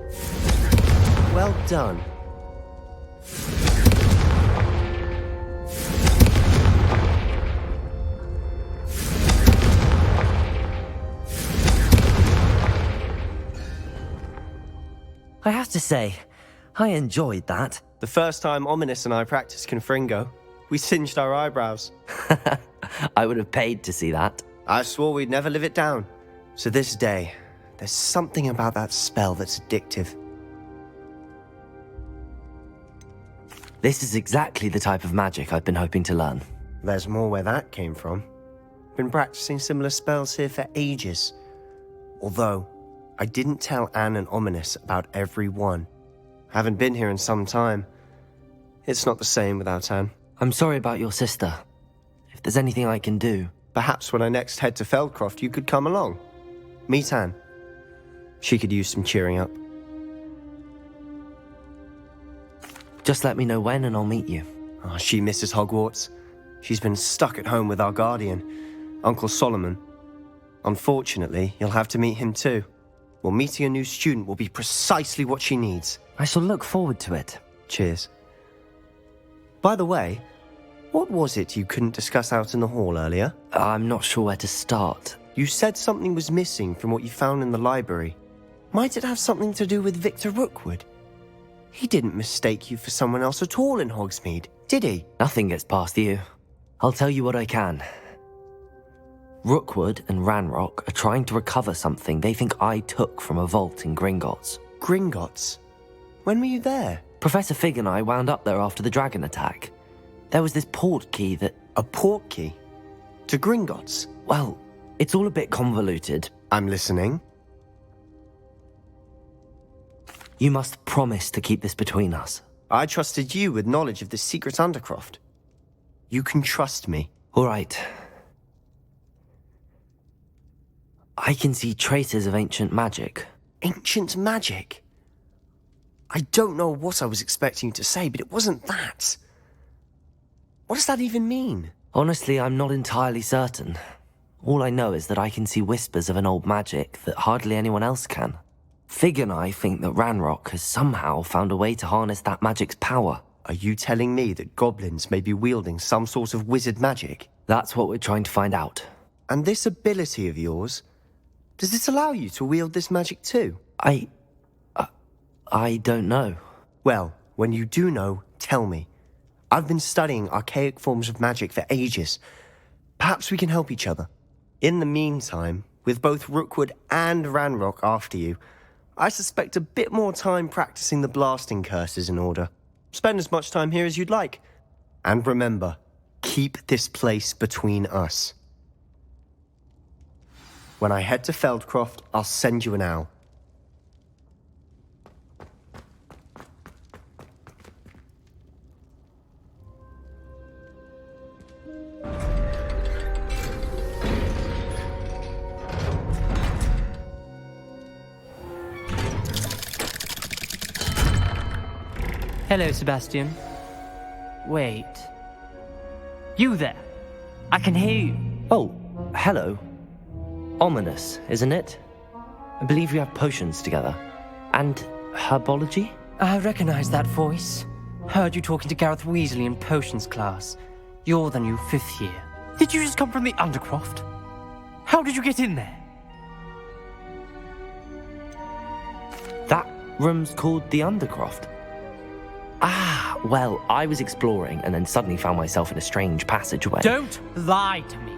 Well done. I have to say, I enjoyed that. The first time Ominous and I practiced Confringo, we singed our eyebrows. I would have paid to see that. I swore we'd never live it down. So this day, there's something about that spell that's addictive. This is exactly the type of magic I've been hoping to learn. There's more where that came from. Been practicing similar spells here for ages. Although, I didn't tell Anne and Ominous about every one. Haven't been here in some time. It's not the same without Anne. I'm sorry about your sister. If there's anything I can do... Perhaps when I next head to Feldcroft, you could come along. Meet Anne. She could use some cheering up. Just let me know when and I'll meet you. Oh, she misses Hogwarts. She's been stuck at home with our guardian, Uncle Solomon. Unfortunately, you'll have to meet him too. Well, meeting a new student will be precisely what she needs. I shall look forward to it. Cheers. By the way, what was it you couldn't discuss out in the hall earlier? I'm not sure where to start. You said something was missing from what you found in the library. Might it have something to do with Victor Rookwood? He didn't mistake you for someone else at all in Hogsmeade, did he? Nothing gets past you. I'll tell you what I can. Rookwood and Ranrock are trying to recover something they think I took from a vault in Gringotts. Gringotts? When were you there? Professor Fig and I wound up there after the dragon attack. There was this port key that... A port key? To Gringotts? Well, it's all a bit convoluted. I'm listening. You must promise to keep this between us. I trusted you with knowledge of the secret Undercroft. You can trust me. All right. I can see traces of ancient magic. Ancient magic? I don't know what I was expecting you to say, but it wasn't that. What does that even mean? Honestly, I'm not entirely certain. All I know is that I can see whispers of an old magic that hardly anyone else can. Fig and I think that Ranrock has somehow found a way to harness that magic's power. Are you telling me that goblins may be wielding some sort of wizard magic? That's what we're trying to find out. And this ability of yours, does it allow you to wield this magic too? I don't know. Well, when you do know, tell me. I've been studying archaic forms of magic for ages. Perhaps we can help each other. In the meantime, with both Rookwood and Ranrock after you, I suspect a bit more time practicing the blasting curses in order. Spend as much time here as you'd like. And remember, keep this place between us. When I head to Feldcroft, I'll send you an owl. Hello, Sebastian. Wait. You there? I can hear you. Oh, hello. Ominous, isn't it? I believe we have potions together. And herbology? I recognize that voice. Heard you talking to Gareth Weasley in potions class. You're the new 5th year. Did you just come from the Undercroft? How did you get in there? That room's called the Undercroft. Ah, well, I was exploring and then suddenly found myself in a strange passageway. Don't lie to me.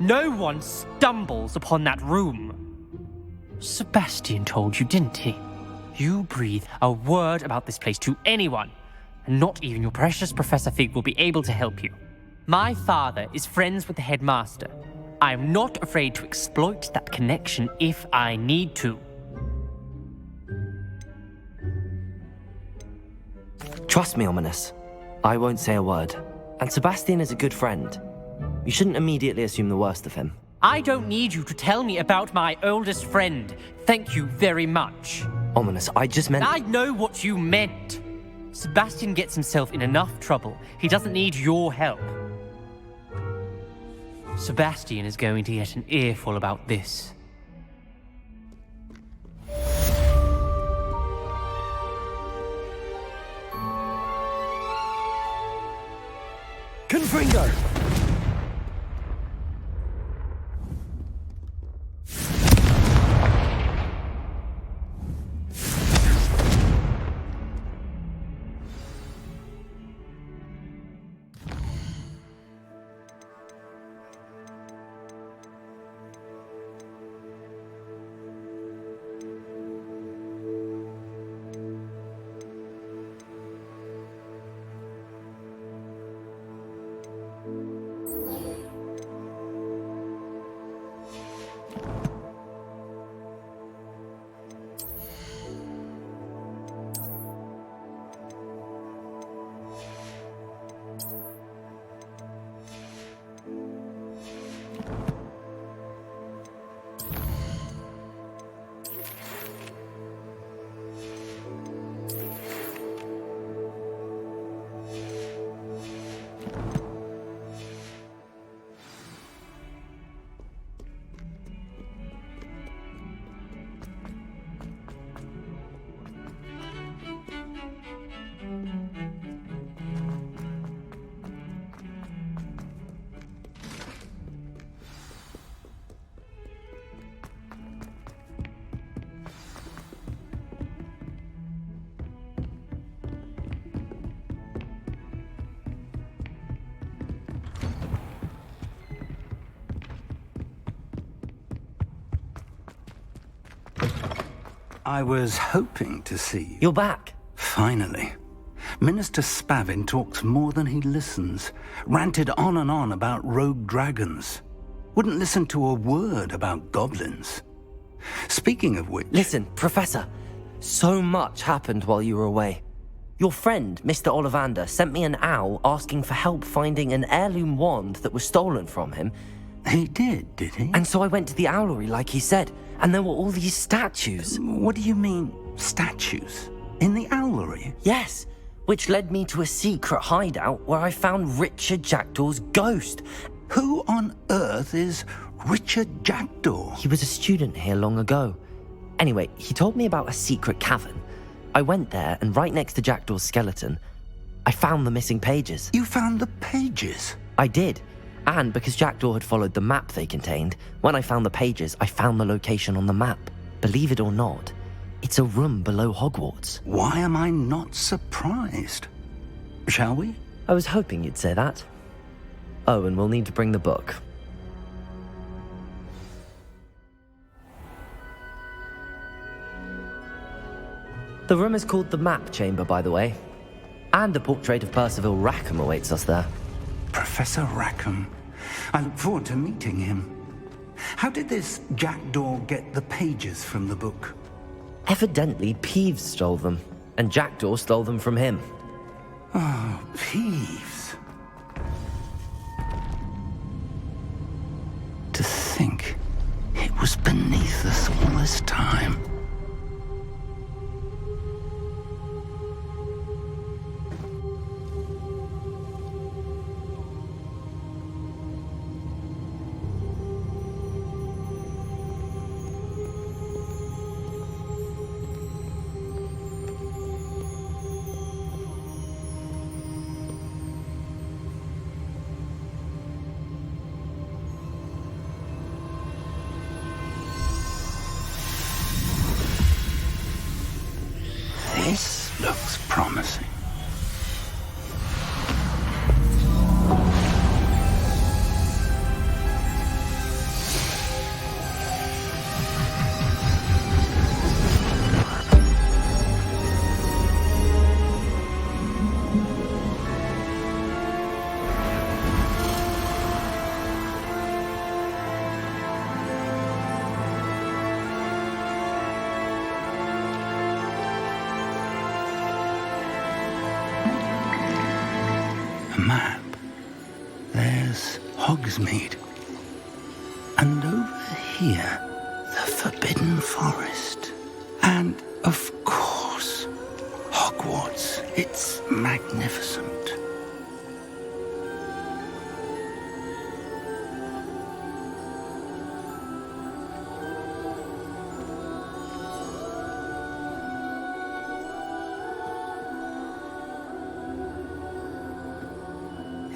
No one stumbles upon that room. Sebastian told you, didn't he? You breathe a word about this place to anyone, and not even your precious Professor Fig will be able to help you. My father is friends with the headmaster. I am not afraid to exploit that connection if I need to. Trust me, Ominous. I won't say a word. And Sebastian is a good friend. You shouldn't immediately assume the worst of him. I don't need you to tell me about my oldest friend. Thank you very much. Ominous, I just meant... I know what you meant. Sebastian gets himself in enough trouble. He doesn't need your help. Sebastian is going to get an earful about this. Confringo! I was hoping to see you. You're back. Finally. Minister Spavin talks more than he listens. Ranted on and on about rogue dragons. Wouldn't listen to a word about goblins. Speaking of which... Listen, Professor. So much happened while you were away. Your friend, Mr. Ollivander, sent me an owl asking for help finding an heirloom wand that was stolen from him. He did he? And so I went to the owlery like he said, and there were all these statues. What do you mean, statues? In the owlery? Yes, which led me to a secret hideout where I found Richard Jackdaw's ghost. Who on earth is Richard Jackdaw? He was a student here long ago. Anyway, he told me about a secret cavern. I went there, and right next to Jackdaw's skeleton, I found the missing pages. You found the pages? I did. And because Jackdaw had followed the map they contained, when I found the pages, I found the location on the map. Believe it or not, it's a room below Hogwarts. Why am I not surprised? Shall we? I was hoping you'd say that. Oh, and we'll need to bring the book. The room is called the Map Chamber, by the way. And a portrait of Percival Rackham awaits us there. Professor Rackham. I look forward to meeting him. How did this Jackdaw get the pages from the book? Evidently, Peeves stole them, and Jackdaw stole them from him. Oh, Peeves. To think it was beneath us all this time. This looks promising. Map. There's Hogsmeade. And over here, the Forbidden Forest. And, of course, Hogwarts. It's magnificent.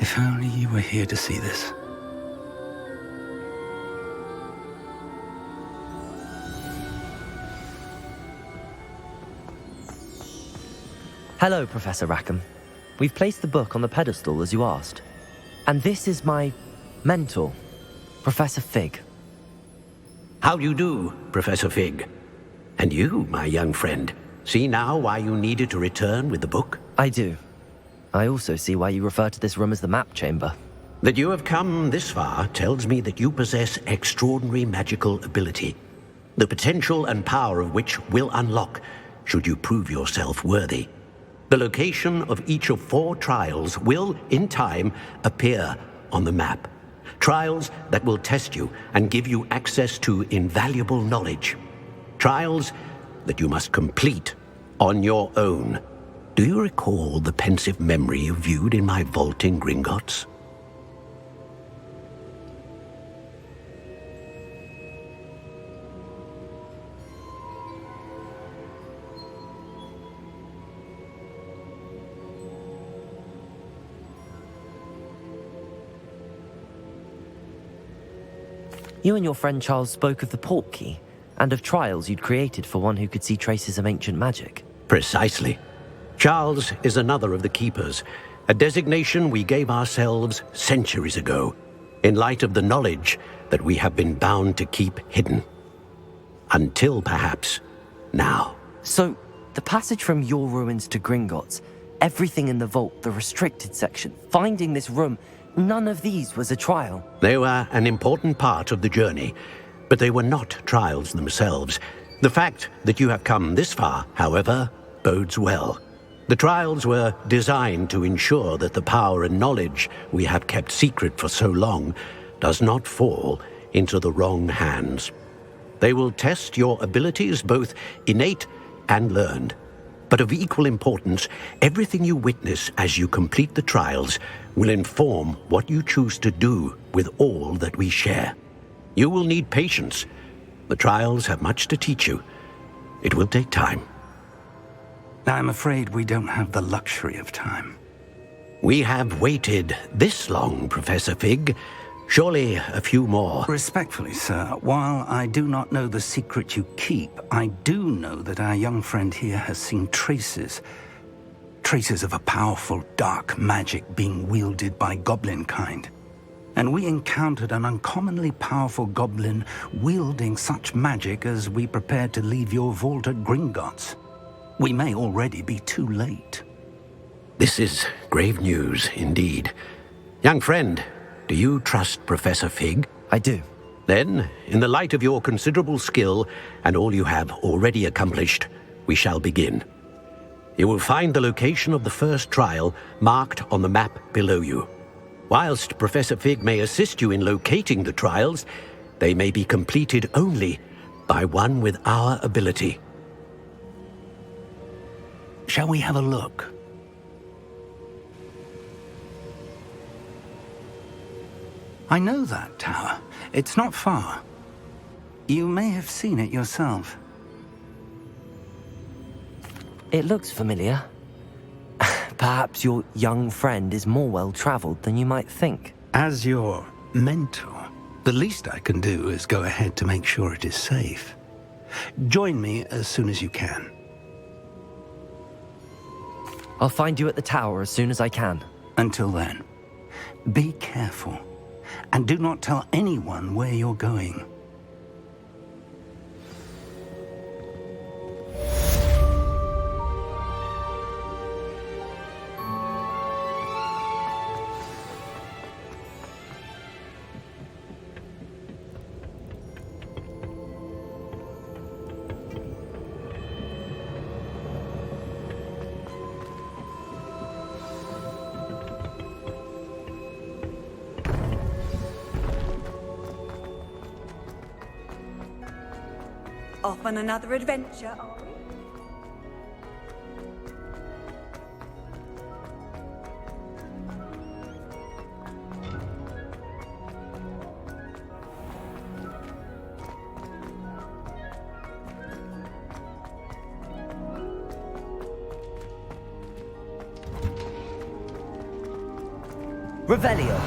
If only you were here to see this. Hello, Professor Rackham. We've placed the book on the pedestal as you asked. And this is my mentor, Professor Fig. How do you do, Professor Fig? And you, my young friend, see now why you needed to return with the book? I do. I also see why you refer to this room as the Map Chamber. That you have come this far tells me that you possess extraordinary magical ability, the potential and power of which will unlock should you prove yourself worthy. The location of each of 4 trials will, in time, appear on the map. Trials that will test you and give you access to invaluable knowledge. Trials that you must complete on your own. Do you recall the pensive memory you viewed in my vault in Gringotts? You and your friend Charles spoke of the Portkey, and of trials you'd created for one who could see traces of ancient magic. Precisely. Charles is another of the Keepers, a designation we gave ourselves centuries ago, in light of the knowledge that we have been bound to keep hidden. Until, perhaps, now. So, the passage from your ruins to Gringotts, everything in the vault, the restricted section, finding this room, none of these was a trial. They were an important part of the journey, but they were not trials themselves. The fact that you have come this far, however, bodes well. The trials were designed to ensure that the power and knowledge we have kept secret for so long does not fall into the wrong hands. They will test your abilities, both innate and learned. But of equal importance, everything you witness as you complete the trials will inform what you choose to do with all that we share. You will need patience. The trials have much to teach you. It will take time. I'm afraid we don't have the luxury of time. We have waited this long, Professor Fig. Surely a few more. Respectfully, sir, while I do not know the secret you keep, I do know that our young friend here has seen traces of a powerful dark magic being wielded by goblin kind. And we encountered an uncommonly powerful goblin wielding such magic as we prepared to leave your vault at Gringotts. We may already be too late. This is grave news indeed. Young friend, do you trust Professor Fig? I do. Then, in the light of your considerable skill and all you have already accomplished, we shall begin. You will find the location of the first trial marked on the map below you. Whilst Professor Fig may assist you in locating the trials, they may be completed only by one with our ability. Shall we have a look? I know that tower. It's not far. You may have seen it yourself. It looks familiar. Perhaps your young friend is more well-traveled than you might think. As your mentor, the least I can do is go ahead to make sure it is safe. Join me as soon as you can. I'll find you at the tower as soon as I can. Until then, be careful. And do not tell anyone where you're going. Off on another adventure, are we? Revelio.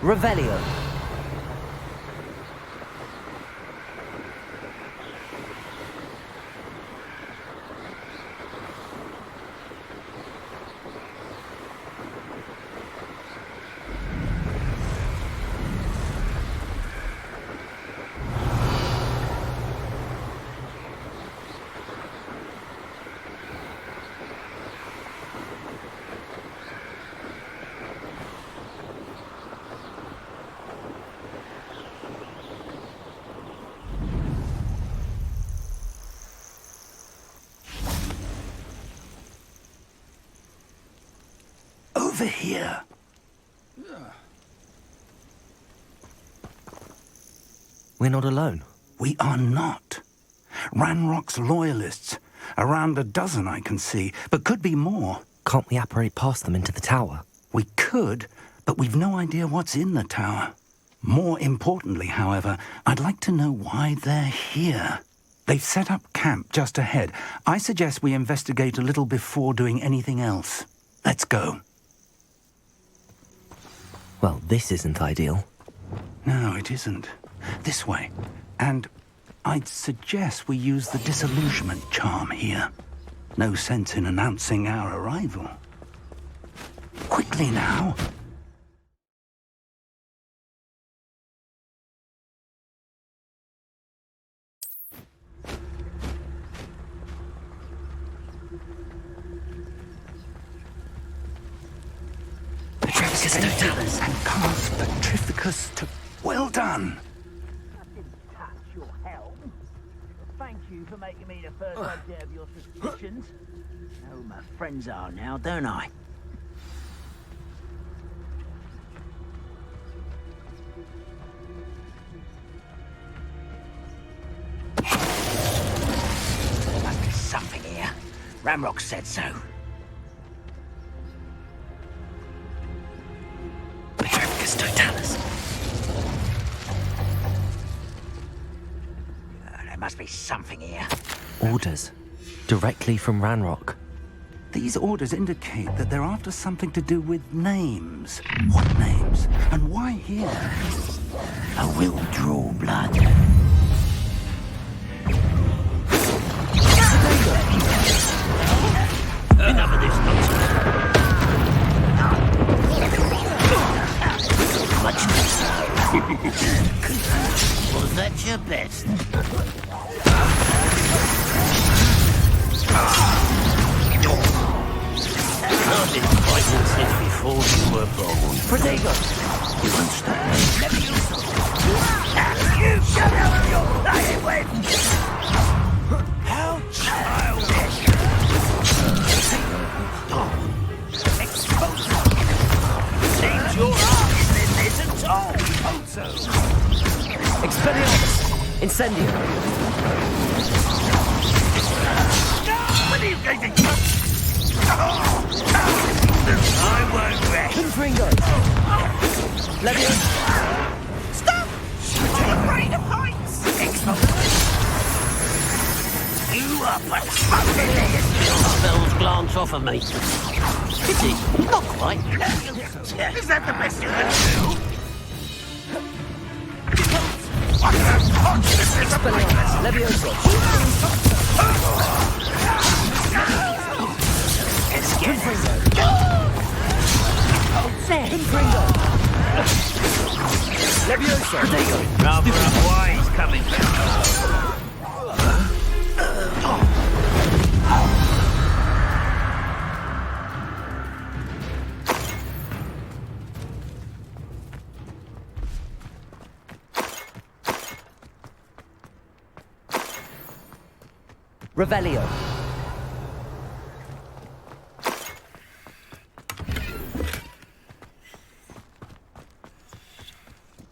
Revelio. Over here. We're not alone. We are not. Ranrock's loyalists. Around a dozen I can see, but could be more. Can't we apparate past them into the tower? We could, but we've no idea what's in the tower. More importantly, however, I'd like to know why they're here. They've set up camp just ahead. I suggest we investigate a little before doing anything else. Let's go. Well, this isn't ideal. No, it isn't. This way. And I'd suggest we use the disillusionment charm here. No sense in announcing our arrival. Quickly now. Petrificus totalis and cast Petrificus to... Well done. Your help. Thank you for making me the first idea of your suspicions. Know who my friends are now, don't I? Must be something here. Ramrock said so. Petrificus totalis. There must be something here. Orders. Directly from Ranrock. These orders indicate that they're after something to do with names. What names? And why here? I will draw blood. Enough of this nonsense. Much was that your best? I've been fighting since before you were born. Protego! You won't stop me. Never you saw. You shut up your lying with! How childish! Expose them! Seems your arm isn't all. Expelliarmus! Incendio! What are you going to do? I won't rest. Confringo! Levian! Stop! I'm afraid of heights! Expose! You are but smoking there! Spells glance off of me. Pity, not quite. Is that the best you can do? What the fuck is this? Expelliarmus! Levioso! Confringo! Confringo! Levioso! Protego! Rather a wise coming down. Revelio!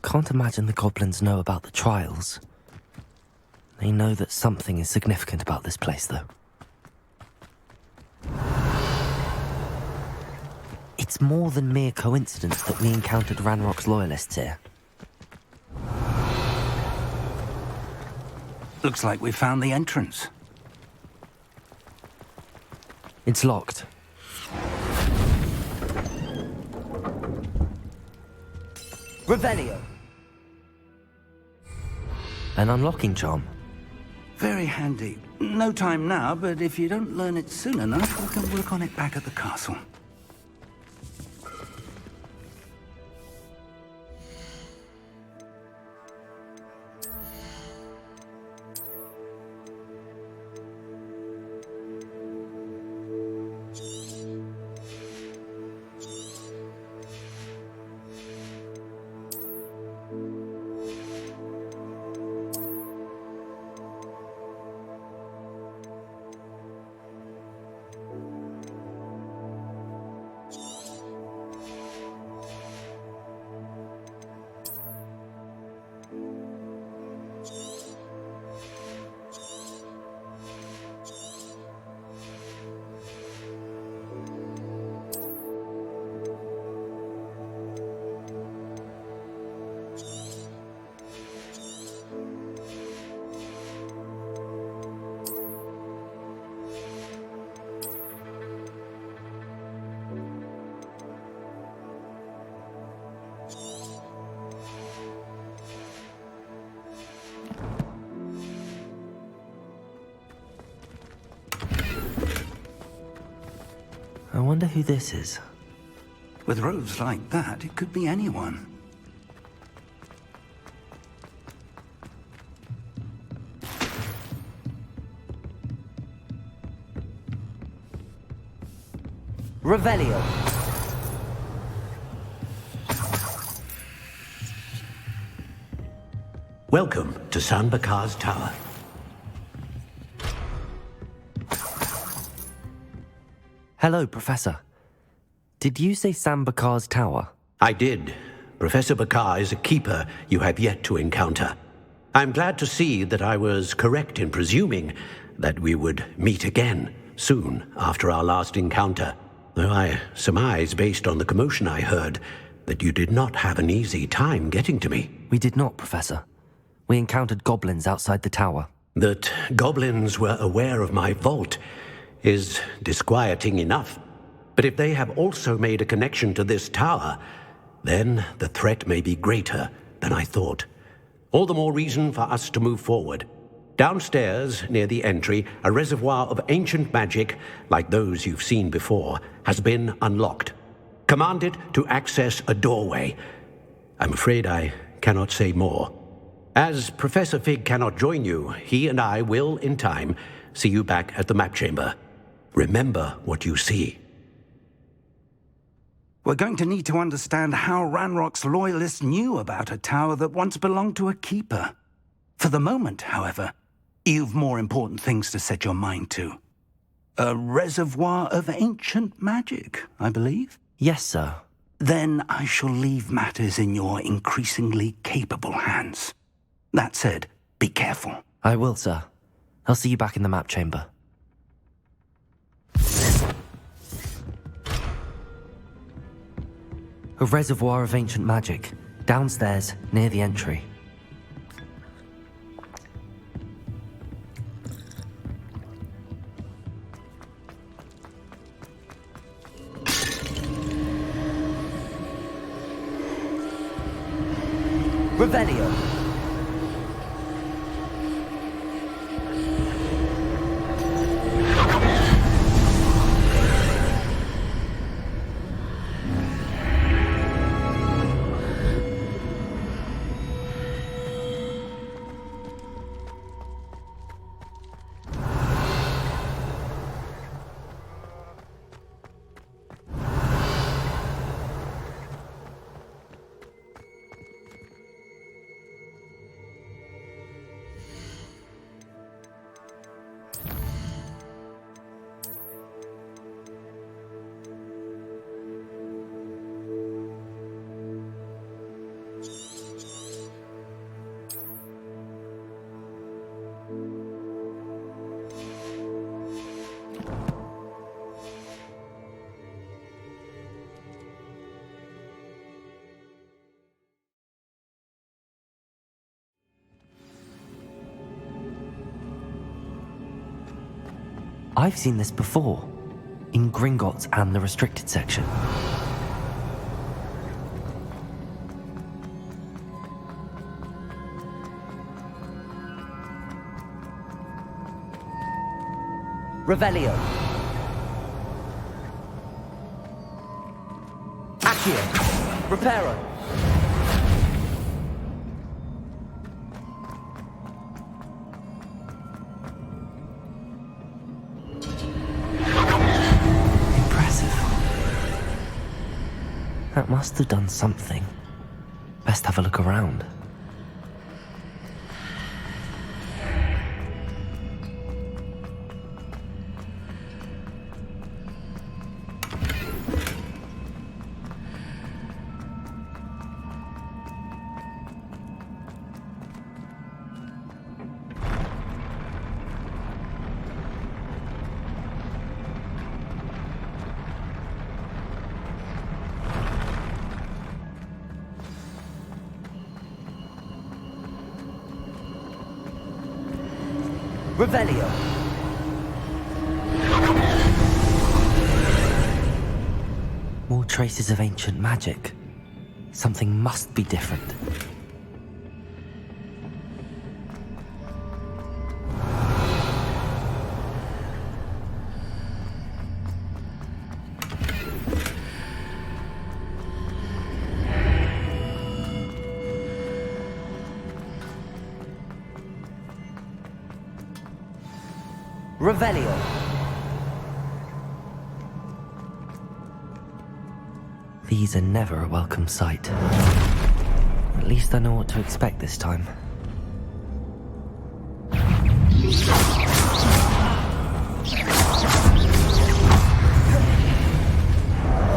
Can't imagine the goblins know about the trials. They know that something is significant about this place, though. It's more than mere coincidence that we encountered Ranrock's loyalists here. Looks like we found the entrance. It's locked. Revelio. An unlocking charm. Very handy. No time now, but if you don't learn it soon enough, we can work on it back at the castle. I wonder who this is. With robes like that, it could be anyone. Revelio. Welcome to San Bakar's Tower. Hello, Professor. Did you say Sam Bakar's tower? I did. Professor Bakar is a keeper you have yet to encounter. I'm glad to see that I was correct in presuming that we would meet again soon after our last encounter, though I surmise, based on the commotion I heard, that you did not have an easy time getting to me. We did not, Professor. We encountered goblins outside the tower. That goblins were aware of my vault is disquieting enough. But if they have also made a connection to this tower, then the threat may be greater than I thought. All the more reason for us to move forward. Downstairs, near the entry, a reservoir of ancient magic, like those you've seen before, has been unlocked. Command it to access a doorway. I'm afraid I cannot say more. As Professor Fig cannot join you, he and I will, in time, see you back at the map chamber. Remember what you see. We're going to need to understand how Ranrock's loyalists knew about a tower that once belonged to a keeper. For the moment, however, you've more important things to set your mind to. A reservoir of ancient magic, I believe? Yes, sir. Then I shall leave matters in your increasingly capable hands. That said, be careful. I will, sir. I'll see you back in the map chamber. A reservoir of ancient magic, downstairs, near the entry. Revelio. I've seen this before, in Gringotts and the restricted section. Revelio. Accio. Reparo. Impressive. That must have done something. Best have a look around. Revelio. More traces of ancient magic. Something must be different. Revelio. These are never a welcome sight. At least I know what to expect this time.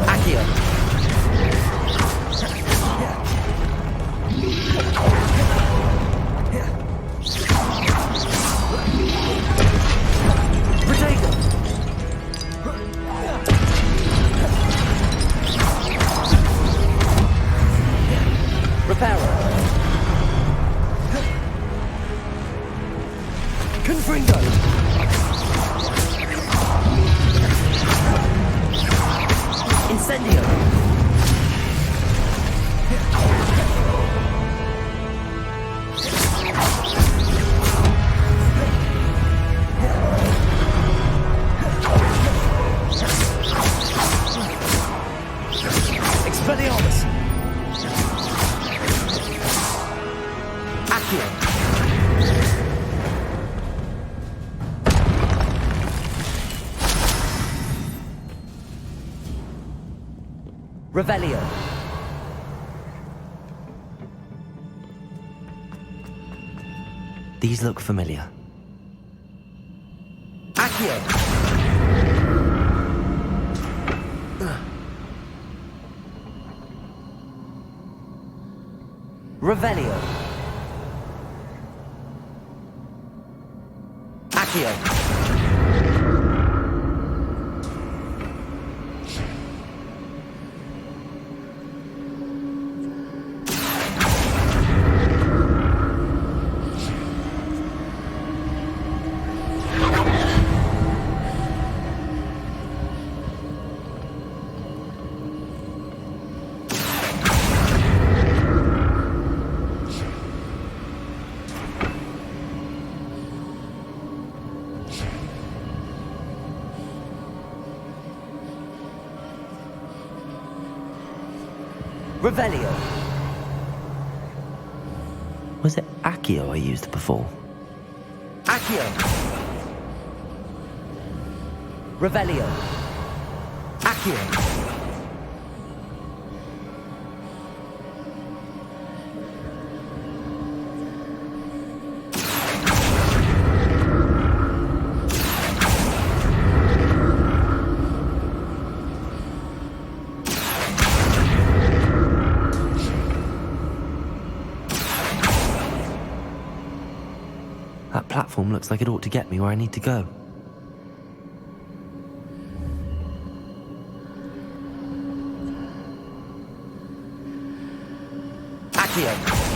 Accio. Revelio. These look familiar. Accio. Revelio. Accio. Revelio. Was it Accio I used before? Accio. Revelio. Accio. That platform looks like it ought to get me where I need to go. Accio.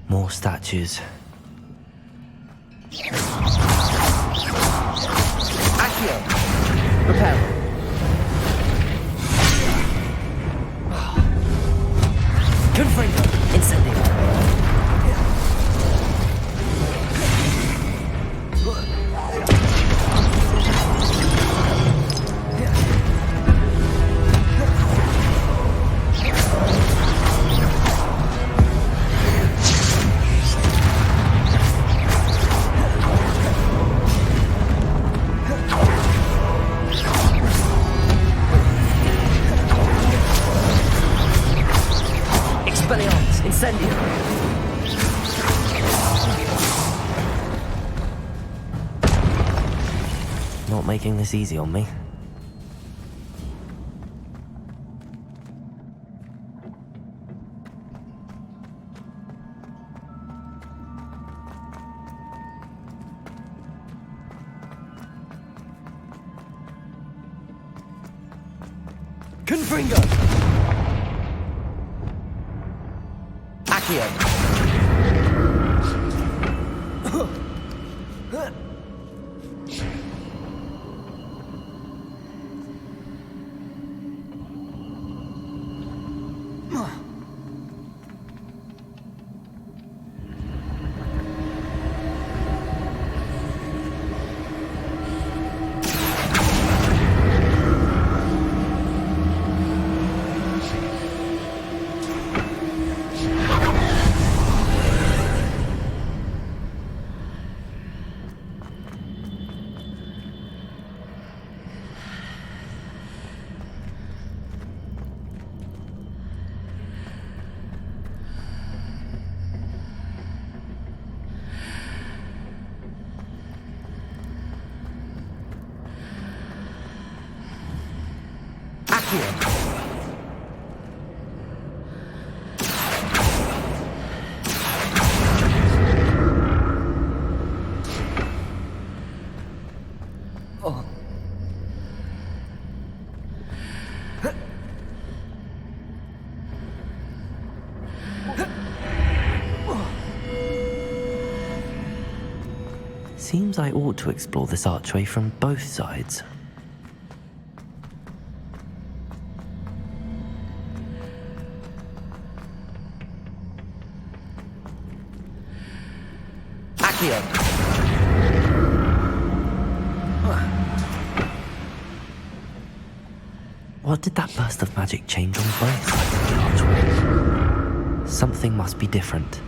More statues. Accio! Repel. Confringo! Incendio! Expelliarmus! Incendio! Not making this easy on me. Confringo! Accio! Seems I ought to explore this archway from both sides. Accio! What did that burst of magic change on both sides of the archway? Something must be different.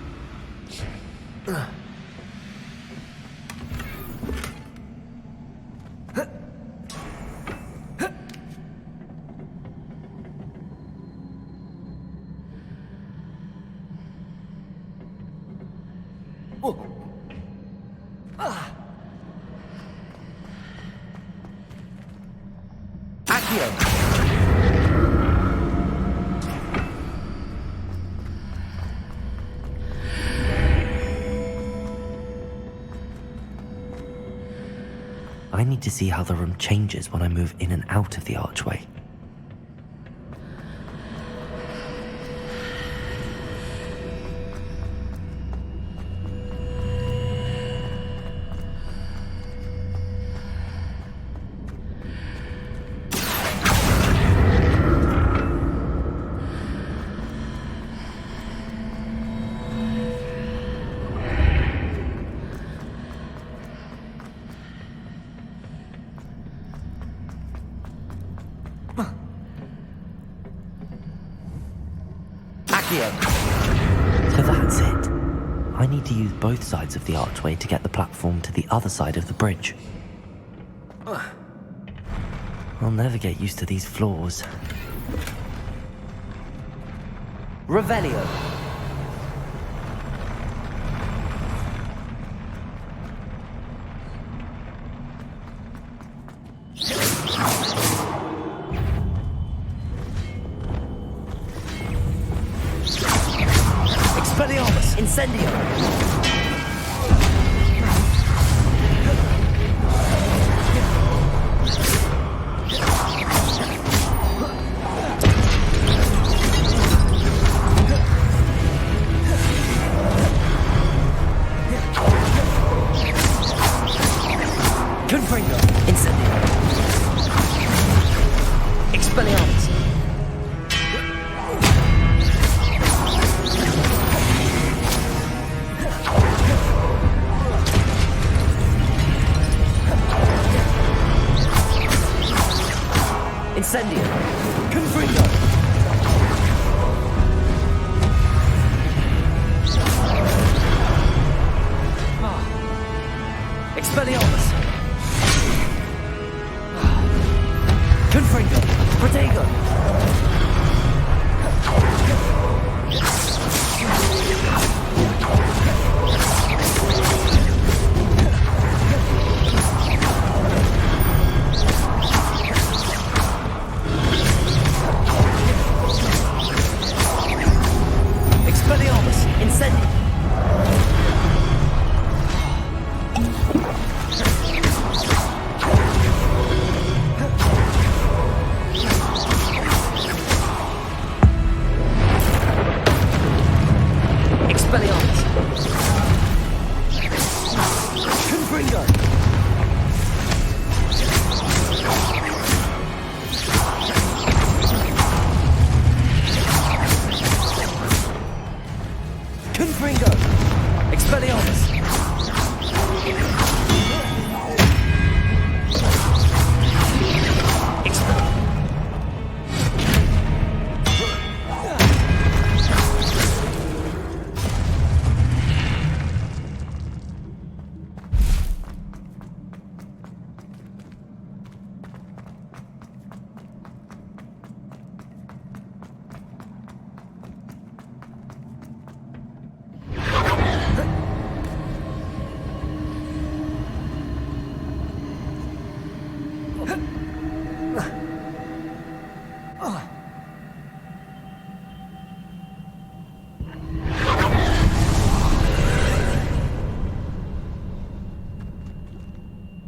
I need to see how the room changes when I move in and out of the archway. So that's it. I need to use both sides of the archway to get the platform to the other side of the bridge. I'll never get used to these floors. Revelio! Expelliarmus! Incendio! Confringo! Incendio! Expelliarmus! Incendio! Confringo! Expelliarmus! Confringo! Protego! Expelliarmus! Incendio! Expelliarmus! Confringo! Confringo! Expelliarmus!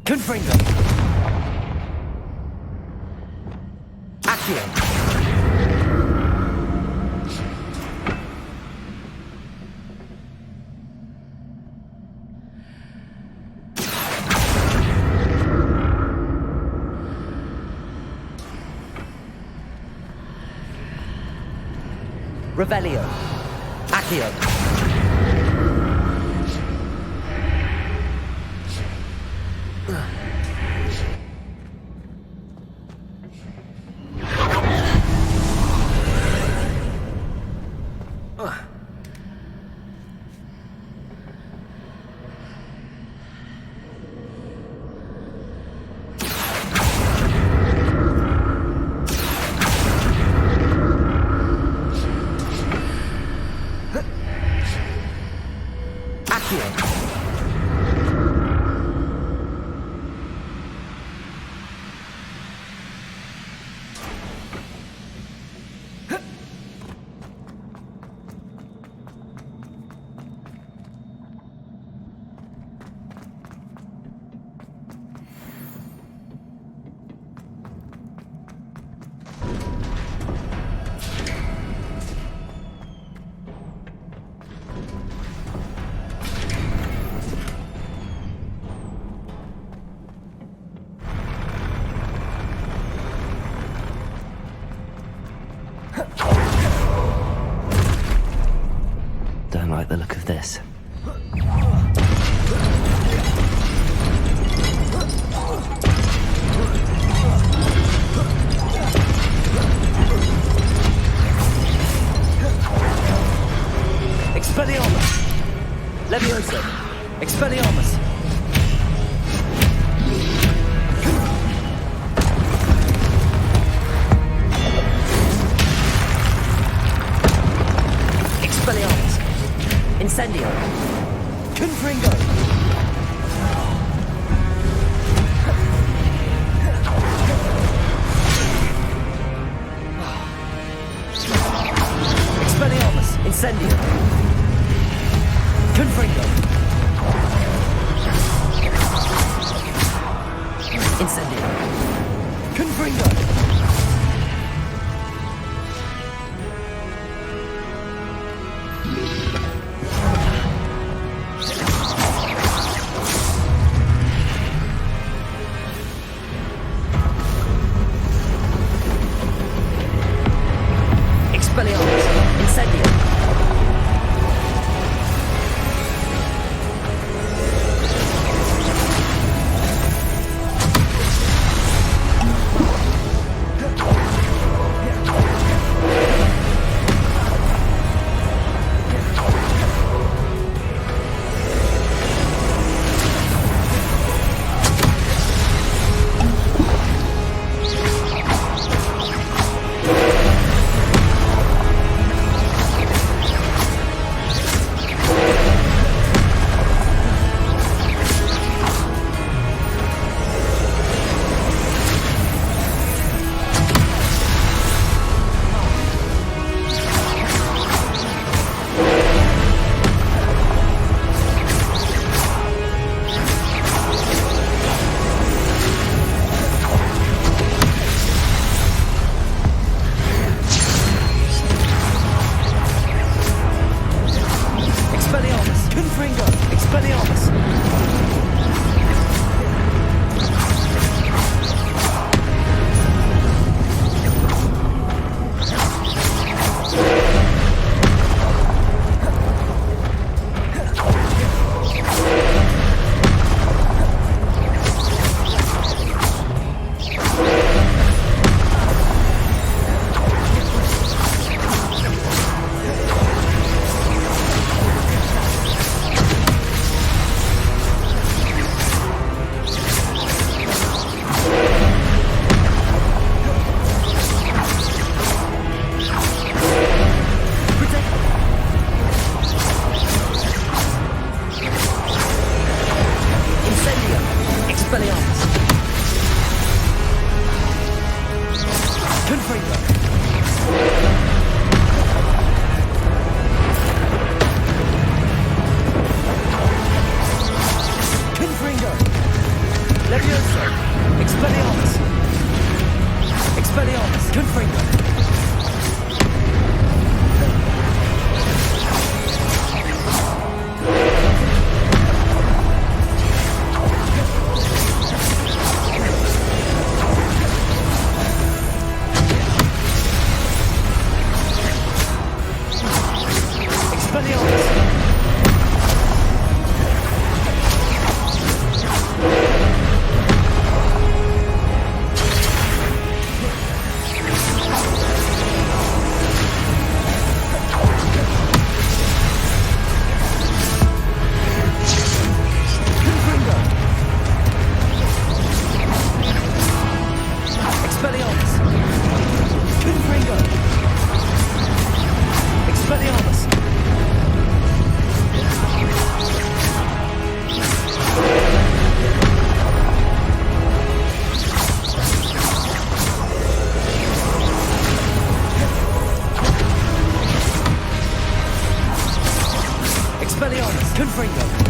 Confringo! Accio! Revelio! Accio! Don't like the look of this. Expelliarmus! Levioso! Expelliarmus! Expelliarmus! Incendio! Confringo! Expelliarmus! Incendio! Confringo. Incendio. Confringo. Expelliarmus. Incendio. Expelliarmus, Confringo.